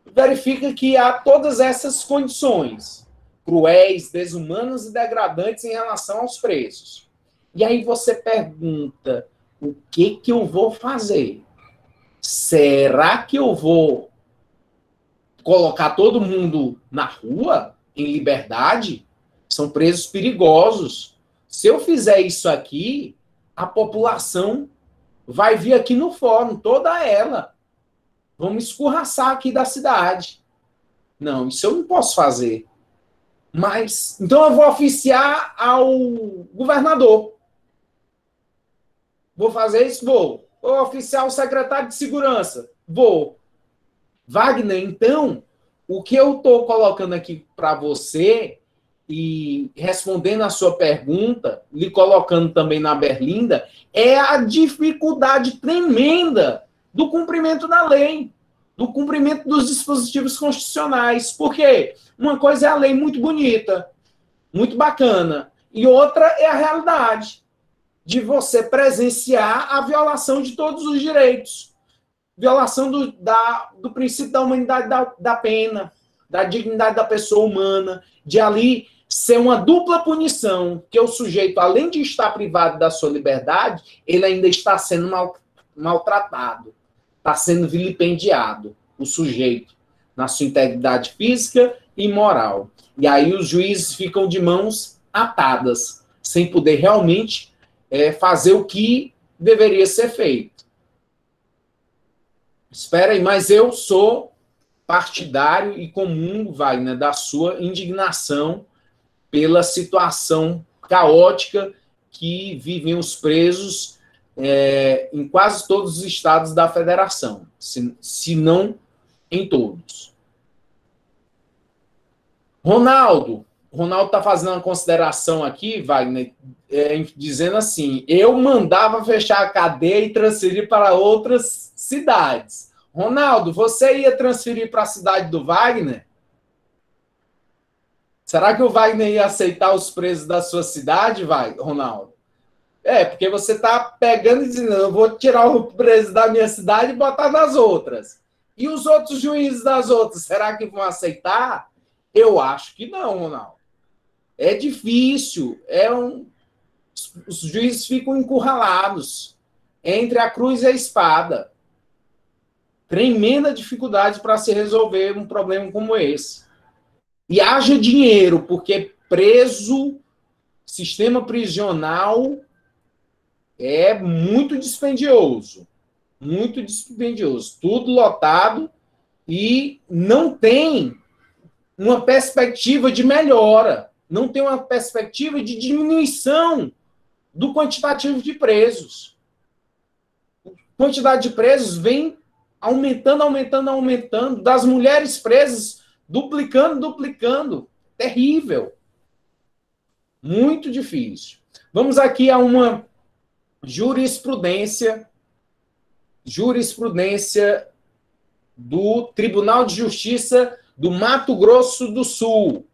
verifica que há todas essas condições. cruéis, desumanos e degradantes em relação aos presos. E aí você pergunta, o que eu vou fazer? Será que eu vou colocar todo mundo na rua, em liberdade? São presos perigosos. Se eu fizer isso aqui, a população vai vir aqui no fórum, toda ela. Vamos escorraçar aqui da cidade. Não, isso eu não posso fazer. Mas, então eu vou oficiar ao governador. Vou fazer isso? Vou. Vou oficiar ao secretário de segurança? Vou. Wagner, então, o que eu estou colocando aqui para você, e respondendo a sua pergunta, lhe colocando também na berlinda, é a dificuldade tremenda do cumprimento da lei, do cumprimento dos dispositivos constitucionais. Por quê? Uma coisa é a lei muito bonita, muito bacana, e outra é a realidade de você presenciar a violação de todos os direitos. Violação do princípio da humanidade da pena, da dignidade da pessoa humana, de ali ser uma dupla punição, que o sujeito, além de estar privado da sua liberdade, ele ainda está sendo maltratado, está sendo vilipendiado, o sujeito, na sua integridade física e moral. E aí os juízes ficam de mãos atadas, sem poder realmente fazer o que deveria ser feito. Espera aí, mas eu sou partidário e comungo, Wagner, da sua indignação pela situação caótica que vivem os presos em quase todos os estados da federação, se não em todos. Ronaldo está fazendo uma consideração aqui, Wagner, dizendo assim, eu mandava fechar a cadeia e transferir para outras cidades. Ronaldo, você ia transferir para a cidade do Wagner? Será que o Wagner ia aceitar os presos da sua cidade, Ronaldo? Porque você está pegando e dizendo, eu vou tirar o preso da minha cidade e botar nas outras. E os outros juízes das outras, será que vão aceitar? Eu acho que não, Ronaldo. É difícil. Os juízes ficam encurralados entre a cruz e a espada. Tremenda dificuldade para se resolver um problema como esse. E haja dinheiro, porque sistema prisional é muito dispendioso. Muito dispendioso. Tudo lotado e não tem uma perspectiva de melhora. Não tem uma perspectiva de diminuição do quantitativo de presos. A quantidade de presos vem aumentando, das mulheres presas, duplicando. Terrível. Muito difícil. Vamos aqui a uma jurisprudência do Tribunal de Justiça do Mato Grosso do Sul.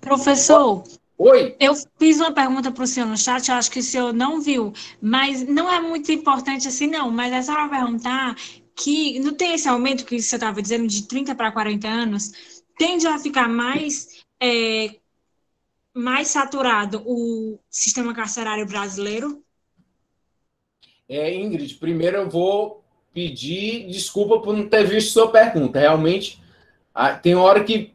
Professor, oi. Eu fiz uma pergunta para o senhor no chat, eu acho que o senhor não viu, mas não é muito importante assim, não. Mas é só para perguntar que não tem esse aumento que você estava dizendo de 30 para 40 anos, tende a ficar mais saturado o sistema carcerário brasileiro? Ingrid, primeiro eu vou pedir desculpa por não ter visto sua pergunta. Realmente, tem hora que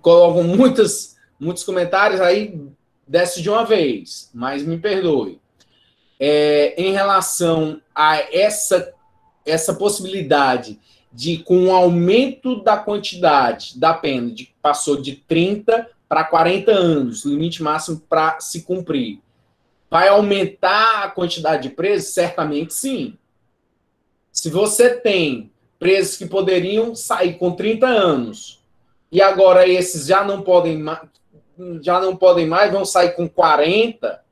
colocam muitos comentários, aí desce de uma vez, mas me perdoe. Em relação a essa possibilidade de, com o aumento da quantidade da pena, passou de 30 para 40 anos, limite máximo para se cumprir, vai aumentar a quantidade de presos? Certamente sim. Se você tem presos que poderiam sair com 30 anos e agora esses já não podem mais, vão sair com 40,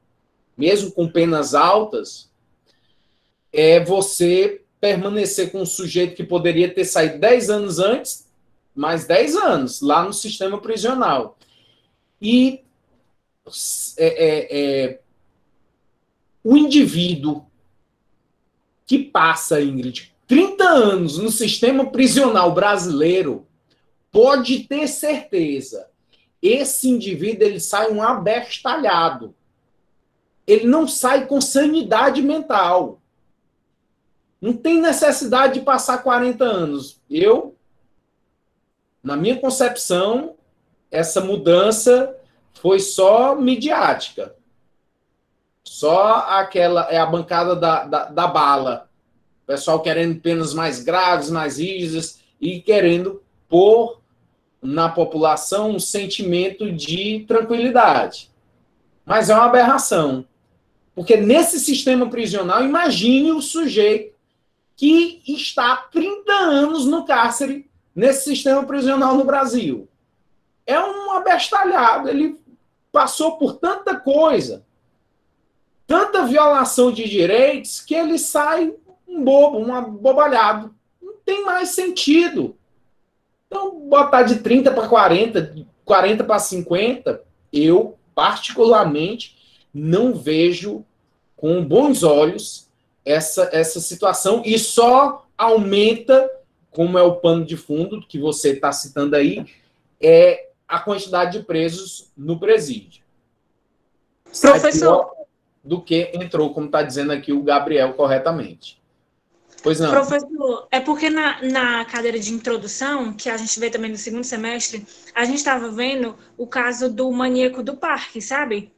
mesmo com penas altas, você permanecer com um sujeito que poderia ter saído 10 anos antes, mais 10 anos, lá no sistema prisional. E o indivíduo que passa, Ingrid, 30 anos no sistema prisional brasileiro, pode ter certeza esse indivíduo ele sai um abestalhado. Ele não sai com sanidade mental. Não tem necessidade de passar 40 anos. Na minha concepção, essa mudança foi só midiática. Só aquela, é a bancada da bala. O pessoal querendo penas mais graves, mais rígidas e querendo pôr na população um sentimento de tranquilidade. Mas é uma aberração. Porque nesse sistema prisional, imagine o sujeito que está há 30 anos no cárcere, nesse sistema prisional no Brasil. É um abestalhado, ele passou por tanta coisa, tanta violação de direitos, que ele sai um bobo, um abobalhado. Não tem mais sentido. Então, botar de 30 para 40, 40 para 50, eu, particularmente, não vejo com bons olhos essa situação, e só aumenta, como é o pano de fundo que você está citando aí, é a quantidade de presos no presídio. Professor, do que entrou, como está dizendo aqui o Gabriel corretamente. Pois não. Professor, é porque na cadeira de introdução, que a gente vê também no segundo semestre, a gente estava vendo o caso do maníaco do parque, sabe?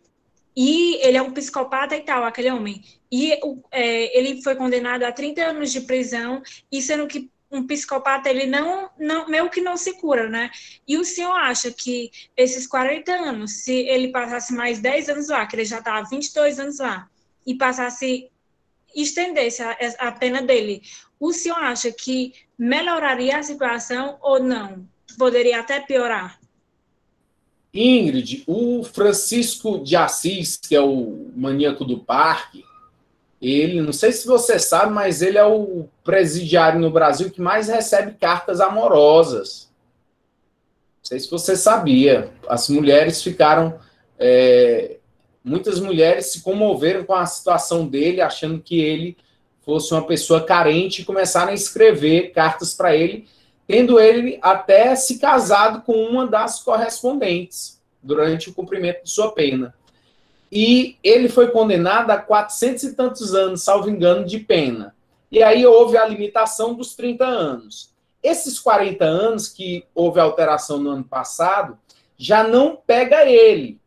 E ele é um psicopata e tal, aquele homem. E ele foi condenado a 30 anos de prisão, e sendo que um psicopata, ele não meio que não se cura, né? E o senhor acha que esses 40 anos, se ele passasse mais 10 anos lá, que ele já está há 22 anos lá, e estendesse a pena dele, o senhor acha que melhoraria a situação ou não? Poderia até piorar? Ingrid, o Francisco de Assis, que é o maníaco do parque, ele, não sei se você sabe, mas ele é o presidiário no Brasil que mais recebe cartas amorosas. Não sei se você sabia. As mulheres ficaram... muitas mulheres se comoveram com a situação dele, achando que ele fosse uma pessoa carente, e começaram a escrever cartas para ele, tendo ele até se casado com uma das correspondentes durante o cumprimento de sua pena. E ele foi condenado a 400 e tantos anos, salvo engano, de pena. E aí houve a limitação dos 30 anos. Esses 40 anos, que houve alteração no ano passado, já não pega ele,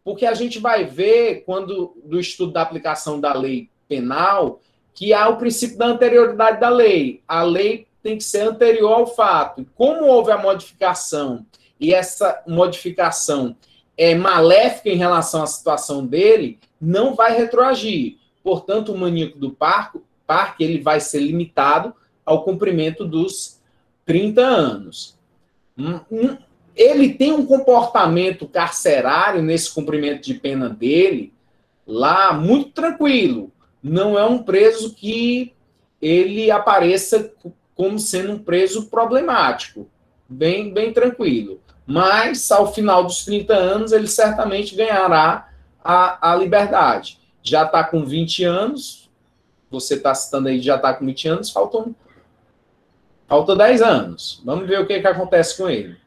porque a gente vai ver, quando do estudo da aplicação da lei penal, que há o princípio da anterioridade da lei. A lei tem que ser anterior ao fato. Como houve a modificação, e essa modificação é maléfica em relação à situação dele, não vai retroagir. Portanto, o maníaco do parque ele vai ser limitado ao cumprimento dos 30 anos. Ele tem um comportamento carcerário nesse cumprimento de pena dele lá muito tranquilo. Não é um preso que ele apareça como sendo um preso problemático. Bem tranquilo. Mas, ao final dos 30 anos, ele certamente ganhará a liberdade. Já está com 20 anos, você está citando aí, já está com 20 anos, falta 10 anos. Vamos ver o que acontece com ele.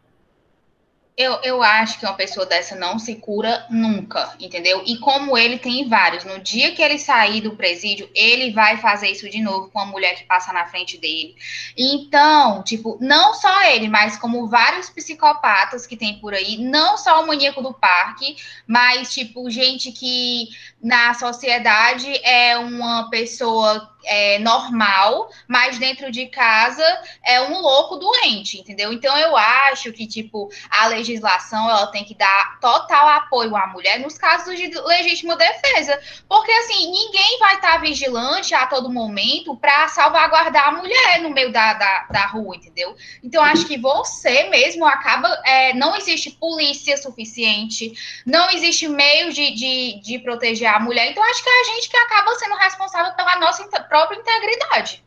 Eu acho que uma pessoa dessa não se cura nunca, entendeu? E como ele tem vários, no dia que ele sair do presídio, ele vai fazer isso de novo com a mulher que passa na frente dele. Então, tipo, não só ele, mas como vários psicopatas que tem por aí, não só o maníaco do parque, mas, tipo, gente que na sociedade é uma pessoa normal, mas dentro de casa é um louco doente, entendeu? Então eu acho que, tipo, a legislação ela tem que dar total apoio à mulher nos casos de legítima defesa, porque assim, ninguém vai estar vigilante a todo momento para salvaguardar a mulher no meio da rua, entendeu? Então acho que você mesmo acaba, não existe polícia suficiente, não existe meio de proteger a mulher, então acho que é a gente que acaba sendo responsável pela nossa própria integridade.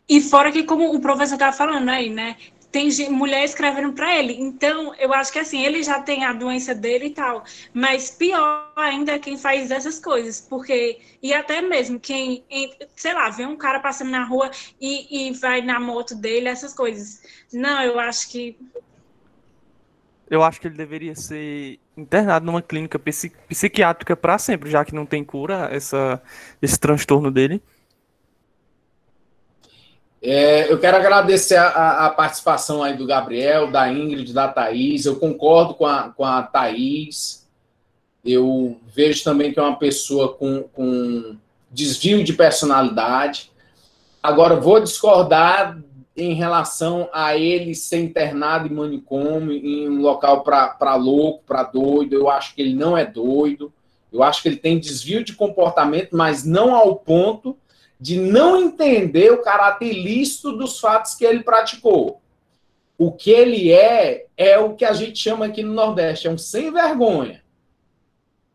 E fora que, como o professor estava falando aí, né? Tem mulher escrevendo para ele. Então, eu acho que assim, ele já tem a doença dele e tal. Mas pior ainda é quem faz essas coisas. Porque, e até mesmo quem, sei lá, vê um cara passando na rua e vai na moto dele, essas coisas. Não, eu acho que... eu acho que ele deveria ser internado numa clínica psiquiátrica para sempre, já que não tem cura esse transtorno dele. Eu quero agradecer a participação aí do Gabriel, da Ingrid, da Thaís. Eu concordo com a Thaís. Eu vejo também que é uma pessoa com desvio de personalidade. Agora, vou discordar em relação a ele ser internado em manicômio, em um local para louco, para doido. Eu acho que ele não é doido. Eu acho que ele tem desvio de comportamento, mas não ao ponto de não entender o caráter ilícito dos fatos que ele praticou. O que ele é o que a gente chama aqui no Nordeste, é um sem vergonha.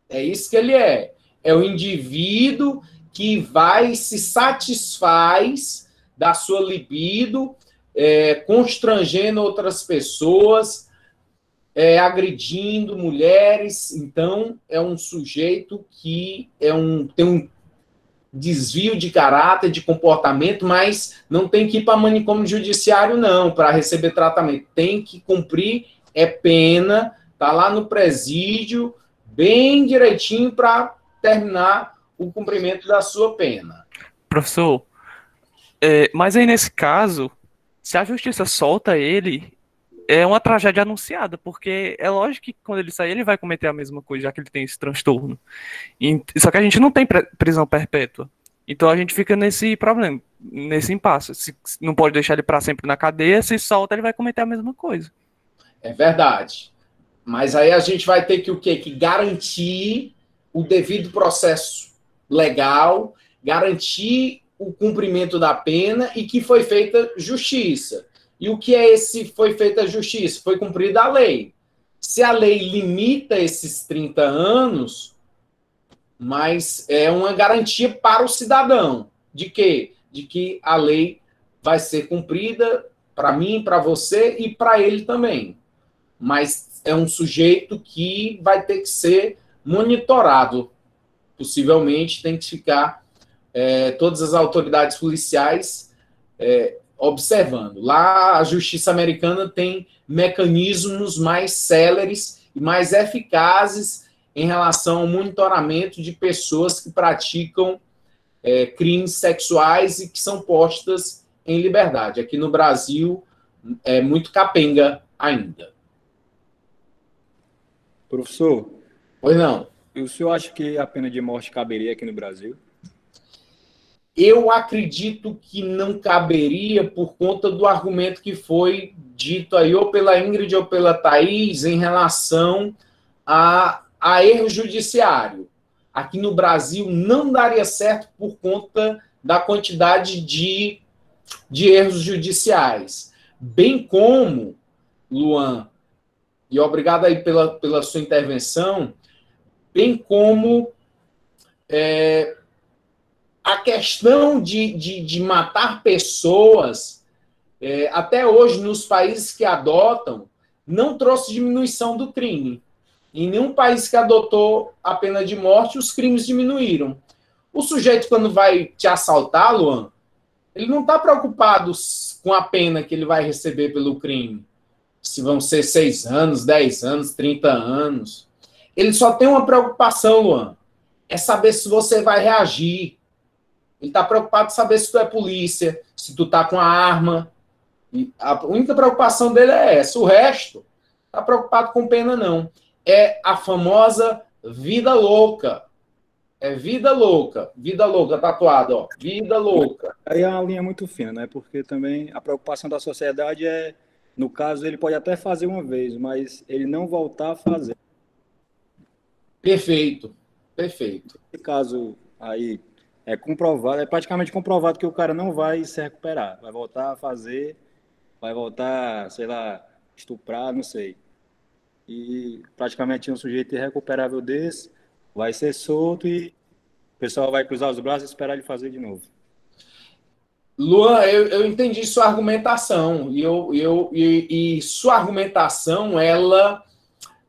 É isso que ele é. É o indivíduo que vai se satisfaz da sua libido, constrangendo outras pessoas, agredindo mulheres. Então, é um sujeito que tem um desvio de caráter, de comportamento, mas não tem que ir para manicômio judiciário, não, para receber tratamento. Tem que cumprir pena, tá lá no presídio, bem direitinho para terminar o cumprimento da sua pena. Professor, mas aí nesse caso, se a justiça solta ele, é uma tragédia anunciada, porque é lógico que quando ele sair, ele vai cometer a mesma coisa, já que ele tem esse transtorno. Só que a gente não tem prisão perpétua. Então a gente fica nesse problema, nesse impasse. Se não pode deixar ele para sempre na cadeia, se solta, ele vai cometer a mesma coisa. É verdade. Mas aí a gente vai ter que o quê? Que garantir o devido processo legal, garantir o cumprimento da pena e que foi feita justiça. E o que é foi feita justiça? Foi cumprida a lei. Se a lei limita esses 30 anos, mas é uma garantia para o cidadão. De quê? De que a lei vai ser cumprida para mim, para você e para ele também. Mas é um sujeito que vai ter que ser monitorado. Possivelmente tem que ficar todas as autoridades policiais observando. Lá a justiça americana tem mecanismos mais céleres e mais eficazes em relação ao monitoramento de pessoas que praticam crimes sexuais e que são postas em liberdade. Aqui no Brasil é muito capenga ainda. Professor, Pois não. o senhor acha que a pena de morte caberia aqui no Brasil? Eu acredito que não caberia por conta do argumento que foi dito aí ou pela Ingrid ou pela Thaís em relação a erro judiciário. Aqui no Brasil não daria certo por conta da quantidade de erros judiciais. Bem como, Luan, e obrigado aí pela sua intervenção, bem como a questão de matar pessoas, até hoje, nos países que adotam, não trouxe diminuição do crime. Em nenhum país que adotou a pena de morte, os crimes diminuíram. O sujeito, quando vai te assaltar, Luan, ele não está preocupado com a pena que ele vai receber pelo crime. Se vão ser 6 anos, 10 anos, 30 anos. Ele só tem uma preocupação, Luan, é saber se você vai reagir. Ele está preocupado em saber se tu é polícia, se tu tá com a arma. E a única preocupação dele é essa. O resto, está preocupado com pena, não. É a famosa vida louca. É vida louca tatuada, ó. Vida louca. Aí é uma linha muito fina, né? Porque também a preocupação da sociedade no caso, ele pode até fazer uma vez, mas ele não voltar a fazer. Perfeito. Perfeito. Nesse caso aí, é praticamente comprovado que o cara não vai se recuperar. Vai voltar a fazer, vai voltar, sei lá, estuprar, não sei. E praticamente um sujeito irrecuperável desse vai ser solto e o pessoal vai cruzar os braços e esperar ele fazer de novo. Luan, eu entendi sua argumentação. E sua argumentação, ela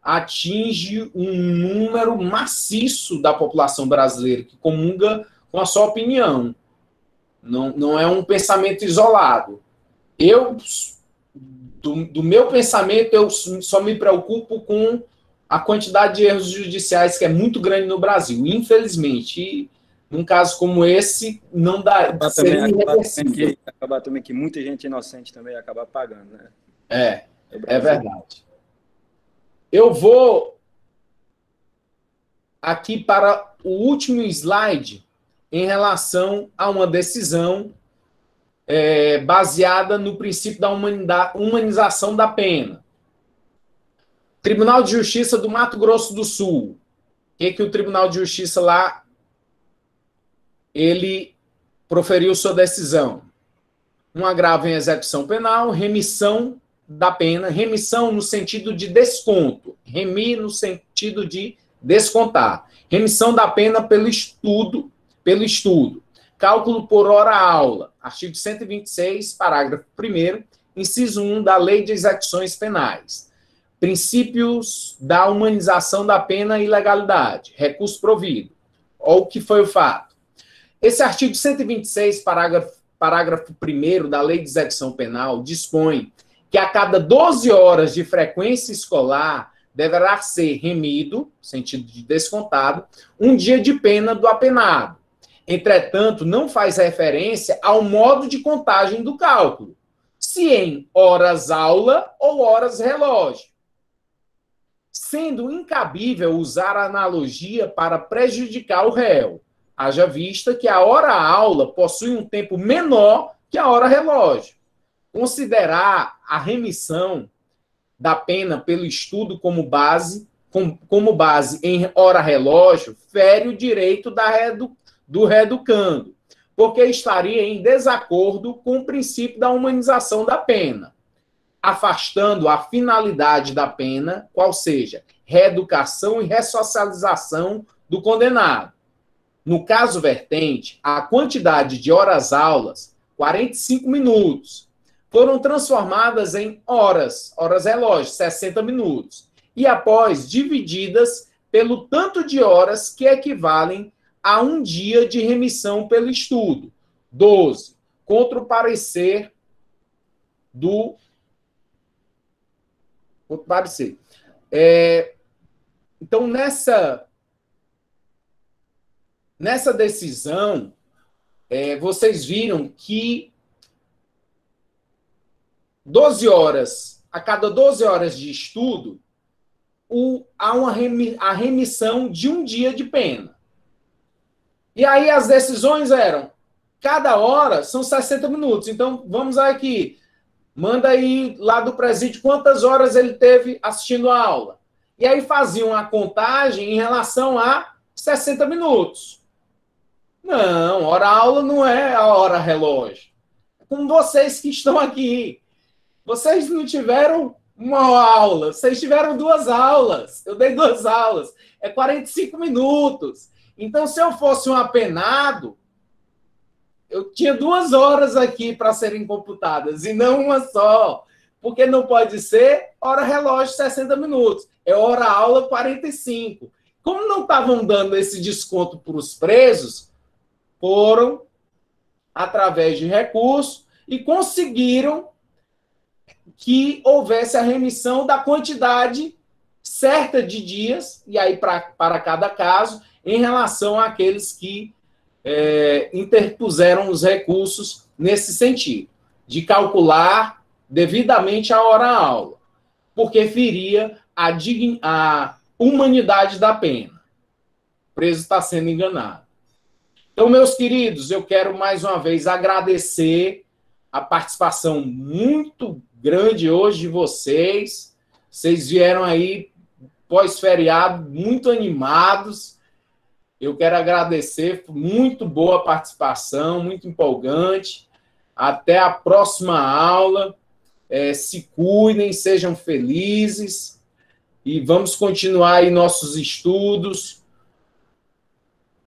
atinge um número maciço da população brasileira que comunga com a sua opinião. Não é um pensamento isolado. Eu do meu pensamento, eu só me preocupo com a quantidade de erros judiciais que é muito grande no Brasil, infelizmente. E num caso como esse, não dá. Acabar também que muita gente inocente também acaba pagando, né? É verdade. Eu vou aqui para o último slide em relação a uma decisão baseada no princípio da humanização da pena. Tribunal de Justiça do Mato Grosso do Sul. O que o Tribunal de Justiça lá ele proferiu sua decisão? Um agravo em execução penal, remissão da pena, remissão no sentido de desconto, remir no sentido de descontar, remissão da pena pelo estudo, cálculo por hora-aula, artigo 126, parágrafo 1º, inciso 1 da Lei de Execuções Penais, princípios da humanização da pena e legalidade, recurso provido. Olha o que foi o fato. Esse artigo 126, parágrafo 1º da Lei de Execução Penal dispõe que a cada 12 horas de frequência escolar deverá ser remido, sentido de descontado, um dia de pena do apenado. Entretanto, não faz referência ao modo de contagem do cálculo, se em horas-aula ou horas-relógio, sendo incabível usar a analogia para prejudicar o réu, haja vista que a hora-aula possui um tempo menor que a hora-relógio. Considerar a remissão da pena pelo estudo como base em hora-relógio fere o direito do reeducando, porque estaria em desacordo com o princípio da humanização da pena, afastando a finalidade da pena, qual seja, reeducação e ressocialização do condenado. No caso vertente, a quantidade de horas-aulas, 45 minutos, foram transformadas em horas-relógio, 60 minutos, e após divididas pelo tanto de horas que equivalem a um dia de remissão pelo estudo, 12, contra o parecer do... Então, nessa decisão, vocês viram que 12 horas, a cada 12 horas de estudo, há a remissão de um dia de pena. E aí as decisões eram, cada hora são 60 minutos. Então, vamos aqui, manda aí lá do presídio quantas horas ele teve assistindo a aula. E aí faziam a contagem em relação a 60 minutos. Não, hora-aula não é a hora-relógio. Como vocês que estão aqui. Vocês não tiveram uma aula, vocês tiveram 2 aulas. Eu dei 2 aulas. É 45 minutos. Então, se eu fosse um apenado, eu tinha 2 horas aqui para serem computadas, e não uma só. Porque não pode ser hora-relógio 60 minutos. É hora-aula 45. Como não estavam dando esse desconto para os presos, foram através de recurso e conseguiram que houvesse a remissão da quantidade certa de dias, e aí para cada caso, em relação àqueles que interpuseram os recursos nesse sentido, de calcular devidamente a hora-aula, porque feria a humanidade da pena. O preso está sendo enganado. Então, meus queridos, eu quero mais uma vez agradecer a participação muito grande hoje de vocês. Vocês vieram aí, pós-feriado, muito animados. Eu quero agradecer, muito boa a participação, muito empolgante. Até a próxima aula. Se cuidem, sejam felizes. E vamos continuar aí nossos estudos